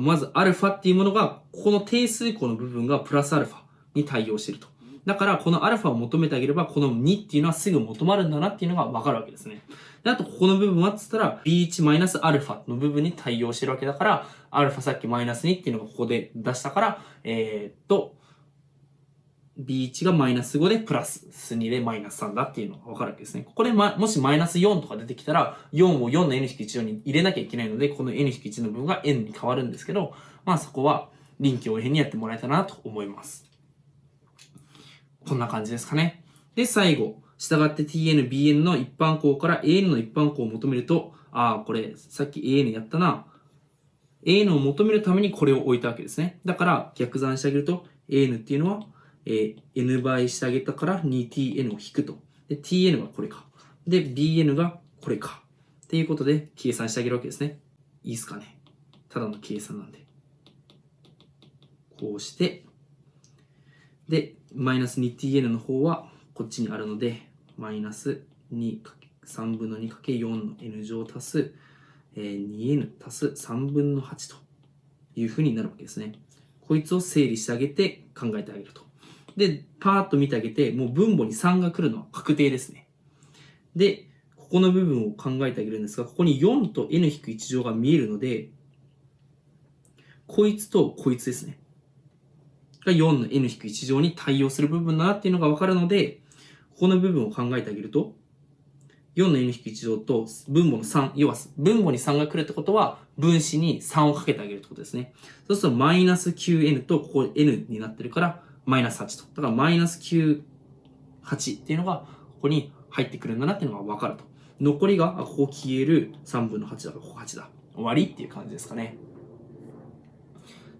まずアルファっていうものが、ここの定数項の部分がプラスアルファに対応してると。だから、このアルファを求めてあげれば、この2っていうのはすぐ求まるんだなっていうのがわかるわけですね。で、あと、ここの部分はっつったら、b1-α の部分に対応してるわけだから、アルファさっきマイナス2っていうのがここで出したから、b1 がマイナス5でプラス2でマイナス3だっていうのがわかるわけですね。ここで、もしマイナス4とか出てきたら、4を4の n-1 に入れなきゃいけないので、この n-1 の部分が n に変わるんですけど、そこは臨機応変にやってもらえたらなと思います。こんな感じですかね。で、最後。従って tn、bn の一般項から an の一般項を求めると、これ、さっき an やったな。an を求めるためにこれを置いたわけですね。だから、逆算してあげると、an っていうのは、n 倍してあげたから 2tn を引くと。で、tn がこれか。で、bn がこれか。っていうことで、計算してあげるわけですね。いいですかね。ただの計算なんで。こうして、で、マイナス 2tn の方はこっちにあるので、マイナス3分の 2×4 の n 乗足す、2n 足す3分の8というふうになるわけですね。こいつを整理してあげて考えてあげると。で、パーッと見てあげて、もう分母に3が来るのは確定ですね。で、ここの部分を考えてあげるんですが、ここに4と n-1 乗が見えるので、こいつとこいつですね。が4の n-1 乗に対応する部分だなっていうのがわかるので、この部分を考えてあげると、4の n-1 乗と分母の3、要は分母に3が来るってことは、分子に3をかけてあげるってことですね。そうするとマイナス 9n とここ n になってるから、マイナス8と。だからマイナス9、8っていうのがここに入ってくるんだなっていうのが分かると。残りが、ここ消える3分の8だから、ここ8だ。終わりっていう感じですかね。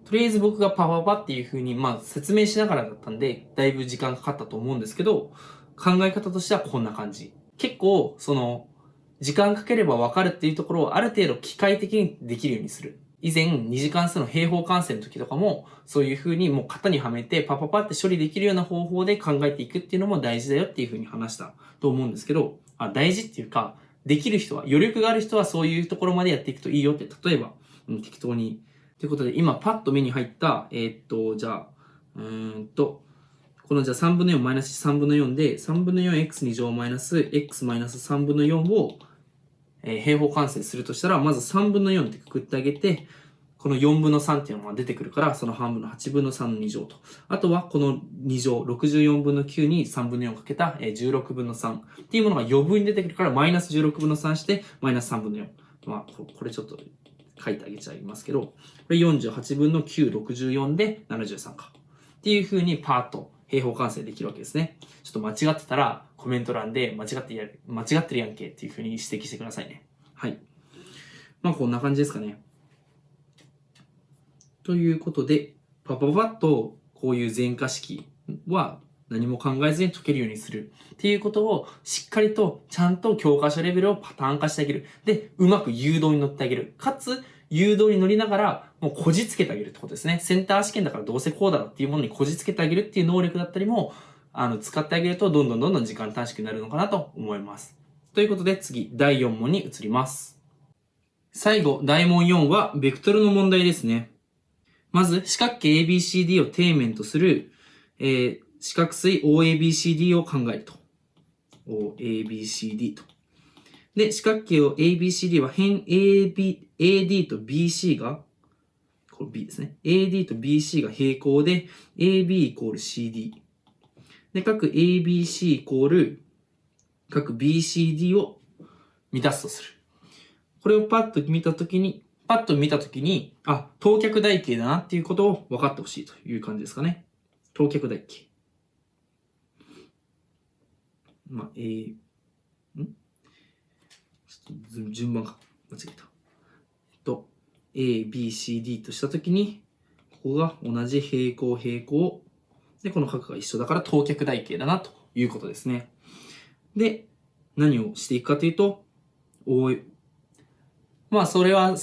とりあえず僕がパパパっていう風に、説明しながらだったんで、だいぶ時間かかったと思うんですけど、考え方としてはこんな感じ。結構、時間かければ分かるっていうところをある程度機械的にできるようにする。以前、二次関数の平方完成の時とかも、そういう風にもう型にはめてパパパって処理できるような方法で考えていくっていうのも大事だよっていう風に話したと思うんですけど、大事っていうか、できる人は、余力がある人はそういうところまでやっていくといいよって、例えば、適当に。ということで、今パッと目に入った、じゃあ、このじゃあ3分の4マイナス3分の4で、3分の 4x2 乗マイナス x マイナス3分の4を、平方完成するとしたら、まず3分の4ってくくってあげて、この4分の3っていうのが出てくるから、その半分の8分の3の2乗と。あとはこの2乗、64分の9に3分の4かけた16分の3っていうものが余分に出てくるから、マイナス16分の3して、マイナス3分の4。これちょっと書いてあげちゃいますけど、これ48分の9、64で73か。っていう風にパーッと平方完成できるわけですね。ちょっと間違ってたらコメント欄で間違ってるやんけっていう風に指摘してくださいね。はい。こんな感じですかね。ということで、パパパッとこういう全化式は何も考えずに解けるようにするっていうことをしっかりとちゃんと教科書レベルをパターン化してあげる。で、うまく誘導に乗ってあげる。かつ、誘導に乗りながらもうこじつけてあげるってことですね。センター試験だからどうせこうだろうっていうものにこじつけてあげるっていう能力だったりも、使ってあげるとどんどん時間短縮になるのかなと思います。ということで次、第4問に移ります。最後、大問4はベクトルの問題ですね。まず、四角形 ABCD を底面とする、四角錐 OABCD を考えると。OABCD と。で、四角形を ABCD は辺 AD と BC が、これ B ですね。AD と BC が平行で、AB イコール CD。で、各 ABC イコール、各 BCD を満たすとする。これをパッと見たときに、等脚台形だなっていうことを分かってほしいという感じですかね。等脚台形。ちょっと順番が間違えた。A, B, C, D としたときに、ここが同じ平行。で、この角が一緒だから等脚台形だなということですね。で、何をしていくかというと、それは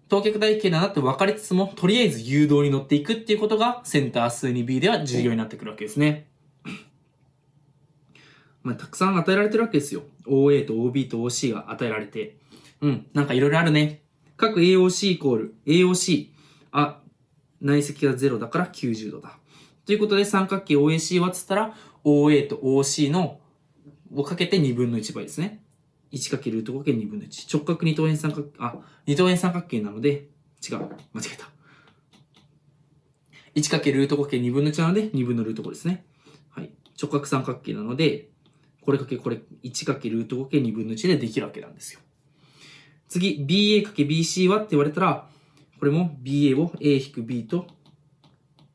等脚台形だなって分かりつつも、とりあえず誘導に乗っていくっていうことが、センター数 2B では重要になってくるわけですね。たくさん与えられてるわけですよ。OA と OB と OC が与えられて。なんかいろいろあるね。各 AOC イコール AOC。内積が0だから90度だ。ということで三角形 OAC はつったら OA と OC をかけて2分の1倍ですね。1かけるルートかけ2分の1。直角二等辺三角形なので、違う。間違えた。1かけるルートかけ2分の1なので2分のルート5ですね。はい。直角三角形なので、これかけこれ1かけルート5け2分の1でできるわけなんですよ。次、BA かけ BC はって言われたら、これも BA を A-B と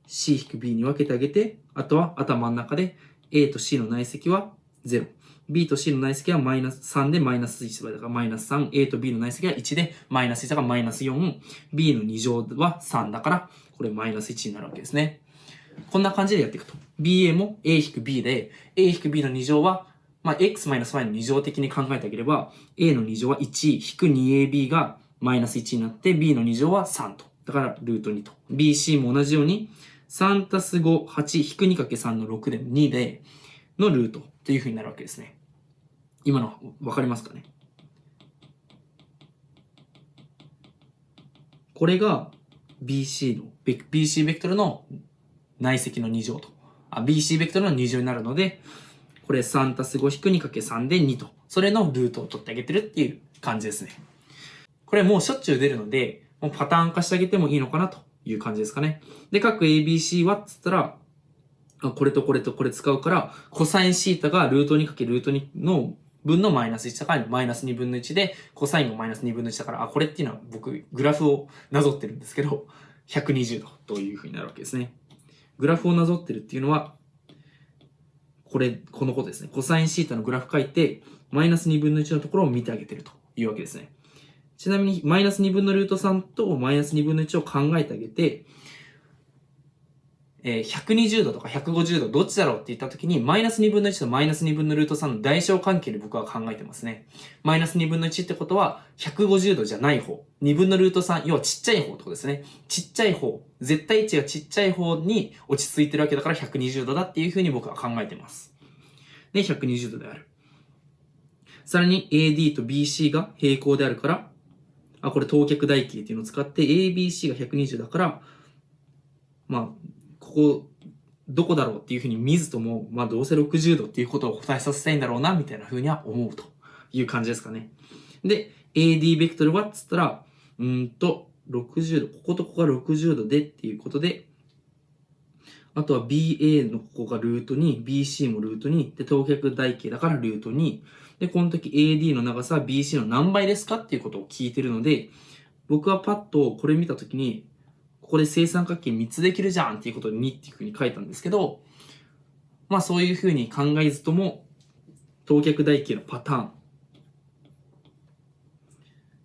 C-B に分けてあげて、あとは頭の中で A と C の内積は0。B と C の内積はマイナス3でマイナス1倍だからマイナス3。A と B の内積は1でマイナス1だからマイナス4。B の2乗は3だから、これマイナス1になるわけですね。こんな感じでやっていくと。BA も A-B で、A-B の2乗は、x-y の2乗的に考えてあげれば、A の2乗は1-2AB がマイナス1になって、B の2乗は3と。だからルート2と。BC も同じように、3たす5、8-2×3 の6で2で、のルートという風になるわけですね。今のわかりますかね？これが BC ベクトルの内積の2乗と。BC ベクトルの2乗になるので、これ3たす 5-2×3 で2と。それのルートを取ってあげてるっていう感じですね。これもうしょっちゅう出るので、もうパターン化してあげてもいいのかなという感じですかね。で、各 ABC はっつったら、これとこれとこれ使うから、コサインシータがルート2かけルート2の分のマイナス1だからマイナス2分の1で、コサインがマイナス2分の1だから、これっていうのは僕、グラフをなぞってるんですけど、120度という風になるわけですね。グラフをなぞってるっていうのは、このことですね。コサインシータのグラフ書いて、マイナス2分の1のところを見てあげてるというわけですね。ちなみに、マイナス2分のルート3とマイナス2分の1を考えてあげて、120度とか150度どっちだろうって言ったときに、マイナス2分の1とマイナス2分のルート3の大小関係で僕は考えてますね。マイナス2分の1ってことは、150度じゃない方。2分のルート3、要はちっちゃい方ってことですね。ちっちゃい方。絶対値がちっちゃい方に落ち着いてるわけだから120度だっていうふうに僕は考えてます。で、120度である。さらに AD と BC が平行であるから、これ等脚台形っていうのを使って ABC が120だから、どこだろうっていうふうに見ずとも、どうせ60度っていうことを答えさせたいんだろうな、みたいなふうには思うという感じですかね。で、AD ベクトルはっつったら、60度、こことここが60度でっていうことで、あとは BA のここがルート2、BC もルート2、で、等脚台形だからルート2、で、この時 AD の長さは BC の何倍ですかっていうことを聞いてるので、僕はパッとこれ見たときに、ここで正三角形3つできるじゃんっていうことで2っていうふうに書いたんですけど、そういうふうに考えずとも、等脚台形のパターン、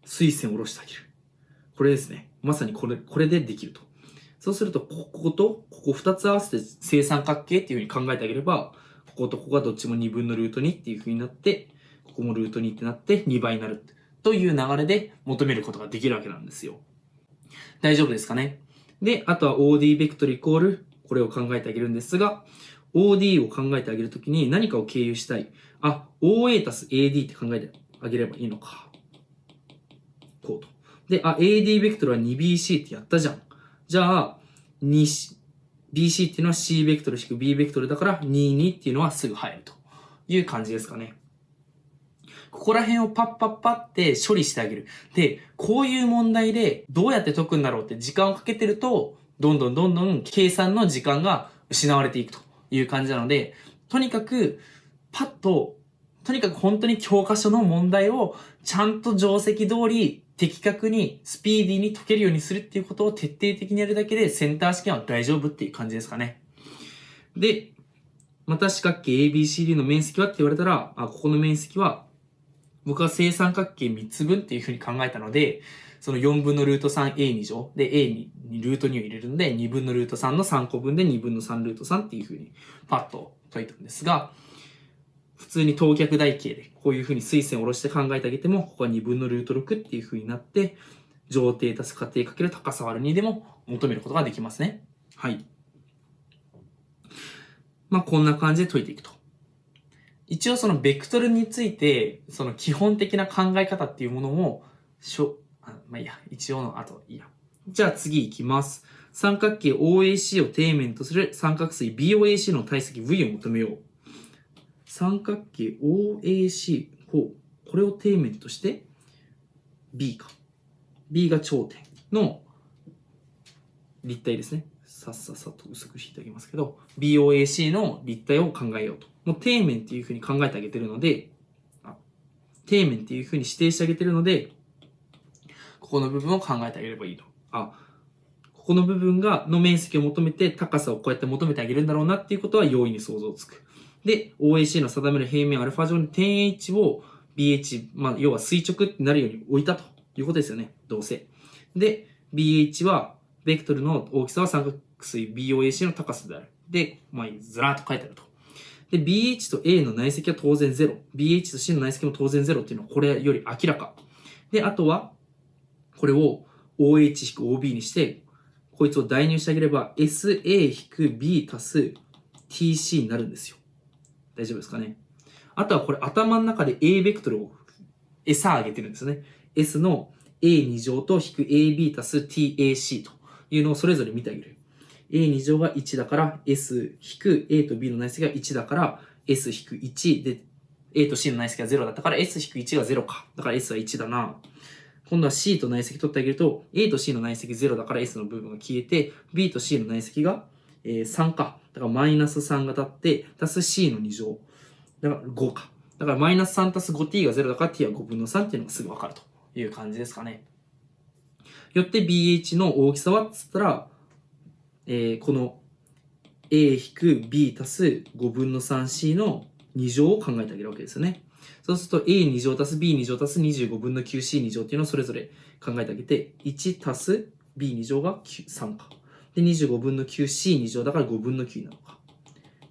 垂線を下ろしてあげる。これですね。まさにこれでできると。そうすると、こことここ2つ合わせて正三角形っていうふうに考えてあげれば、こことここがどっちも2分のルート2っていうふうになって、ここもルート2ってなって2倍になるという流れで求めることができるわけなんですよ。大丈夫ですかね。で、あとは OD ベクトルイコール、これを考えてあげるんですが、OD を考えてあげるときに何かを経由したい。OA たす AD って考えてあげればいいのか。こうと。で、AD ベクトルは 2BC ってやったじゃん。じゃあ、BC っていうのは C ベクトル引く B ベクトルだから22っていうのはすぐ入るという感じですかね。ここら辺をパッパッパって処理してあげる。で、こういう問題でどうやって解くんだろうって時間をかけてると、どんどん計算の時間が失われていくという感じなので、とにかく本当に教科書の問題をちゃんと定石通り的確にスピーディーに解けるようにするっていうことを徹底的にやるだけでセンター試験は大丈夫っていう感じですかね。で、また四角形 ABCD の面積はって言われたら、ここの面積は僕は正三角形3つ分っていうふうに考えたので、その4分のルート 3A2 乗で A にルート2を入れるので、2分のルート3の3個分で2分の3ルート3っていうふうにパッと解いたんですが、普通に等脚台形でこういうふうに垂線を下ろして考えてあげても、ここは2分のルート6っていうふうになって、上底足す下底かける高さ割る2でも求めることができますね。はい。こんな感じで解いていくと。一応そのベクトルについて、その基本的な考え方っていうものも、一応の後、いいや。じゃあ次行きます。三角形 OAC を底面とする三角錐 BOAC の体積 V を求めよう。三角形 OAC、これを底面として、B が頂点の立体ですね。さっさと薄く引いてあげますけど、BOAC の立体を考えようと。もう底面っていうふうに考えてあげてるので、底面っていうふうに指定してあげてるので、ここの部分を考えてあげればいいと。ここの部分の面積を求めて、高さをこうやって求めてあげるんだろうなっていうことは容易に想像つく。で、OAC の定める平面アルファ上に点 H を BH、要は垂直ってなるように置いたということですよね。どうせ。で、BH は、ベクトルの大きさは三角錐 BOAC の高さである。で、ずらーっと書いてあると。で、BH と A の内積は当然0。BH と C の内積も当然0っていうのはこれより明らか。で、あとは、これを OH-OB にして、こいつを代入してあげれば SA-B 足す TC になるんですよ。大丈夫ですかね。あとはこれ頭の中で A ベクトルを餌上げてるんですね。S の A2 乗と引く AB 足す TAC というのをそれぞれ見てあげる。A2 乗が1だから S 引く A と B の内積が1だから S 引く1で A と C の内積が0だったから S 引く1が0か。だから S は1だな。今度は C と内積取ってあげると A と C の内積0だから S の部分が消えて B と C の内積が3か。だからマイナス3が立って、足す c の2乗。だから5か。だからマイナス3足す 5t が0だから t は5分の3っていうのがすぐわかるという感じですかね。よって BH の大きさはっつったら、この A-B 足す5分の 3c の2乗を考えてあげるわけですよね。そうすると A2 乗足す B2 乗足す25分の 9c2 乗っていうのをそれぞれ考えてあげて、1足す B2 乗が3か。で、25分の 9c2 乗だから5分の9なのか。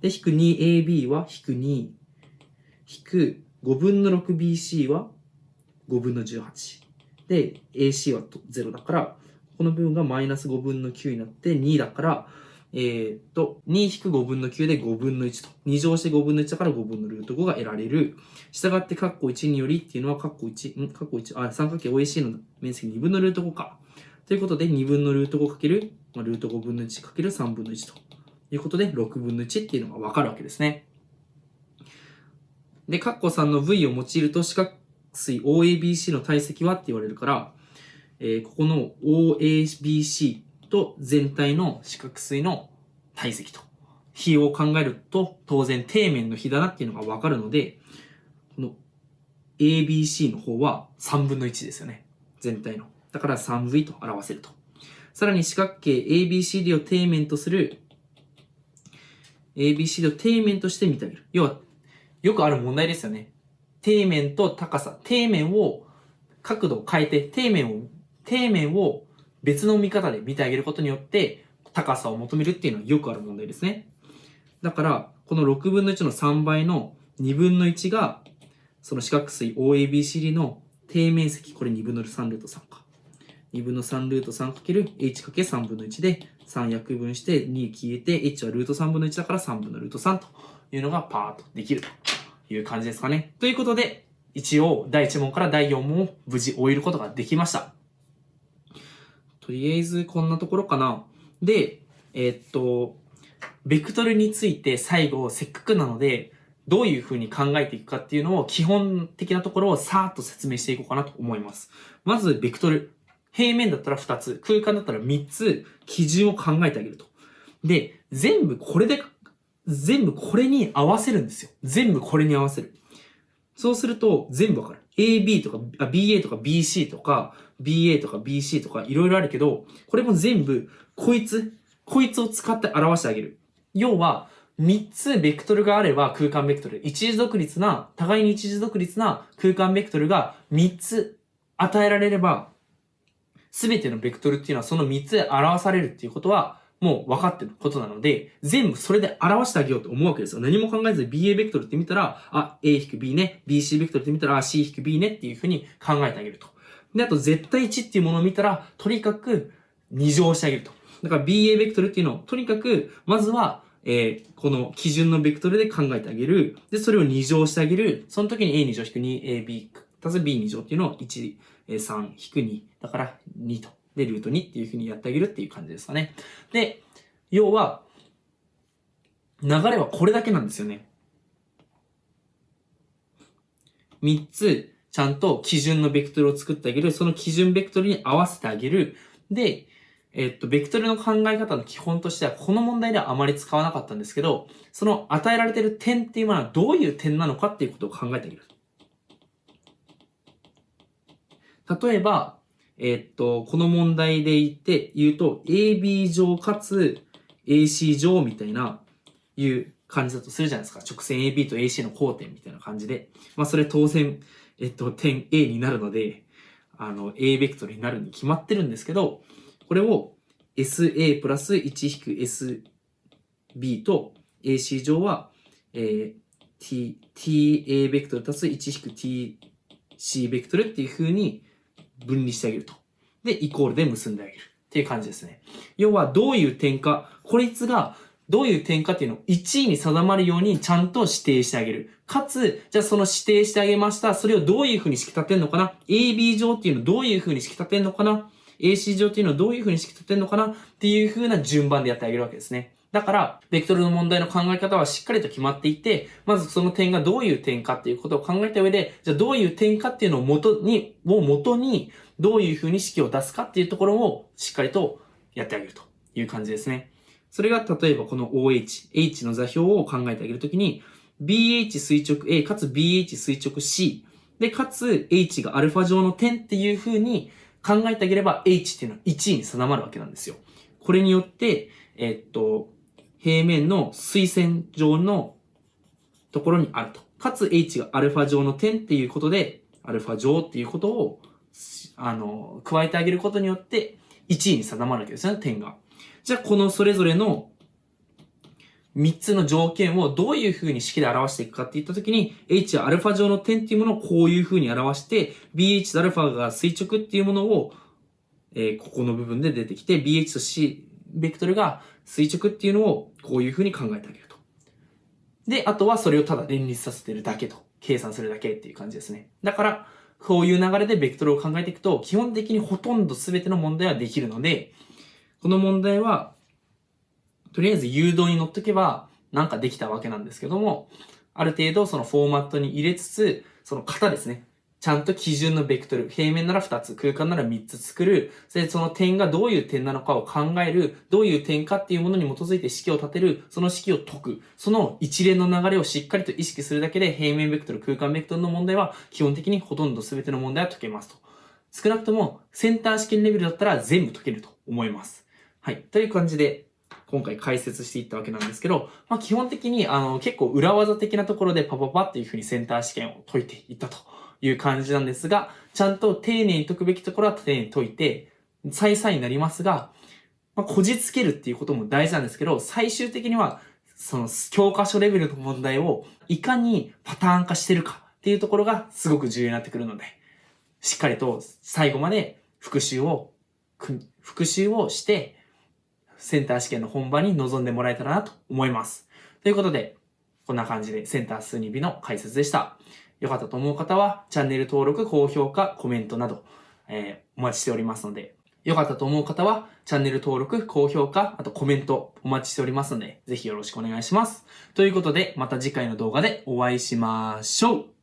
で、引く 2ab は引く2、引く5分の 6bc は5分の18。で、ac は0だから、この部分がマイナス5分の9になって2だから、2-5分の9で5分の1と。2乗して5分の1だから5分のルート5が得られる。したがって、カッコ1によりっていうのは、カッコ1、三角形 OAC の面積2分のルート5か。ということで、2分のルート5かける、ルート5分の1かける3分の1ということで、6分の1っていうのがわかるわけですね。で、カッコ3の V を用いると、四角錐 OABC の体積はって言われるから、ここの OABC と全体の四角錐の体積と比を考えると当然底面の比だなっていうのがわかるので、この ABC の方は3分の1ですよね。全体の。だから 3V と表せると。さらに四角形 ABCD を底面とする ABCD を底面として見てあげる。要は、よくある問題ですよね。底面と高さ。底面を角度を変えて、底面を別の見方で見てあげることによって高さを求めるっていうのはよくある問題ですね。だから、この6分の1の3倍の2分の1が、その四角錐 OABCD の底面積、これ2分の3ルート3か。2分の3ルート3かける h かけ3分の1で3約分して2消えて h はルート3分の1だから3分のルート3というのがパーッとできるという感じですかね。ということで、一応第1問から第4問を無事終えることができました。とりあえずこんなところかな。で、ベクトルについて最後せっかくなのでどういう風に考えていくかっていうのを基本的なところをさーっと説明していこうかなと思います。まずベクトル。平面だったら2つ、空間だったら3つ基準を考えてあげると。で、全部これに合わせるんですよ。全部これに合わせる。そうすると全部わかる。AB とか、BA とか BC とか、BA とか BC とかいろいろあるけど、これも全部こいつを使って表してあげる。要は、3つベクトルがあれば空間ベクトル。互いに一時独立な空間ベクトルが3つ与えられれば、すべてのベクトルっていうのはその3つで表されるっていうことはもう分かってることなので、全部それで表してあげようと思うわけですよ。何も考えずに BA ベクトルって見たら、A-B ね、BC ベクトルって見たら、C-B ねっていうふうに考えてあげると。で、あと絶対値っていうものを見たら、とにかく2乗してあげると。だから BA ベクトルっていうのを、とにかく、まずは、この基準のベクトルで考えてあげる。で、それを2乗してあげる。その時に A2 乗引く 2AB 足す B2 乗っていうのを1、3引く2。だから2と。で、ルート2っていう風にやってあげるっていう感じですかね。で、要は、流れはこれだけなんですよね。3つ、ちゃんと基準のベクトルを作ってあげる。その基準ベクトルに合わせてあげる。で、ベクトルの考え方の基本としては、この問題ではあまり使わなかったんですけど、その与えられている点っていうものはどういう点なのかっていうことを考えてあげる。例えば、この問題で言うと、AB 乗かつ AC 乗みたいな、いう感じだとするじゃないですか。直線 AB と AC の交点みたいな感じで。まあ、それ当然、点 A になるので、A ベクトルになるに決まってるんですけど、これを SA プラス 1-SB と AC 乗は、TA ベクトル足す 1-TC ベクトルっていう風に分離してあげると。で、イコールで結んであげるっていう感じですね。要はどういう点か、こいつがどういう点かっていうのを1位に定まるようにちゃんと指定してあげる。かつ、じゃあその指定してあげました。それをどういう風に式立てんのかな？ AB 乗っていうのをどういう風に式立てんのかな？ AC 乗っていうのをどういう風に式立てんのかなっていう風な順番でやってあげるわけですね。だから、ベクトルの問題の考え方はしっかりと決まっていて、まずその点がどういう点かっていうことを考えた上で、じゃあどういう点かっていうのを元に、どういう風に式を出すかっていうところをしっかりとやってあげるという感じですね。それが例えばこの OH、H の座標を考えてあげるときに、BH 垂直 A かつ BH 垂直 C で、かつ H がアルファ上の点っていう風に考えてあげれば H っていうのは1に定まるわけなんですよ。これによって、平面の垂線上のところにあると。かつ H がアルファ上の点っていうことで、アルファ上っていうことを、加えてあげることによって、1位に定まるわけですよね、点が。じゃあ、このそれぞれの3つの条件をどういう風に式で表していくかっていったときに、H はアルファ上の点っていうものをこういう風に表して、BH とアルファが垂直っていうものを、ここの部分で出てきて、BH と C ベクトルが垂直っていうのをこういう風に考えてあげると。で、あとはそれをただ連立させてるだけと。計算するだけっていう感じですね。だから、こういう流れでベクトルを考えていくと、基本的にほとんど全ての問題はできるので、この問題は、とりあえず誘導に乗っとけば、なんかできたわけなんですけども、ある程度そのフォーマットに入れつつ、その型ですね。ちゃんと基準のベクトル、平面なら2つ、空間なら3つ作る。で、その点がどういう点なのかを考える。どういう点かっていうものに基づいて式を立てる。その式を解く。その一連の流れをしっかりと意識するだけで、平面ベクトル、空間ベクトルの問題は、基本的にほとんど全ての問題は解けますと。少なくとも、センター試験レベルだったら全部解けると思います。はい。という感じで、今回解説していったわけなんですけど、基本的に、結構裏技的なところでパパパっていう風にセンター試験を解いていったという感じなんですが、ちゃんと丁寧に解くべきところは丁寧に解いて、再々になりますが、こじつけるっていうことも大事なんですけど、最終的には、その教科書レベルの問題をいかにパターン化してるかっていうところがすごく重要になってくるので、しっかりと最後まで復習をして、センター試験の本番に臨んでもらえたらなと思います。ということで、こんな感じでセンター数2日の解説でした。よかったと思う方は、チャンネル登録、高評価、コメントなど、お待ちしておりますので、よかったと思う方は、チャンネル登録、高評価、あとコメントお待ちしておりますので、ぜひよろしくお願いします。ということで、また次回の動画でお会いしましょう。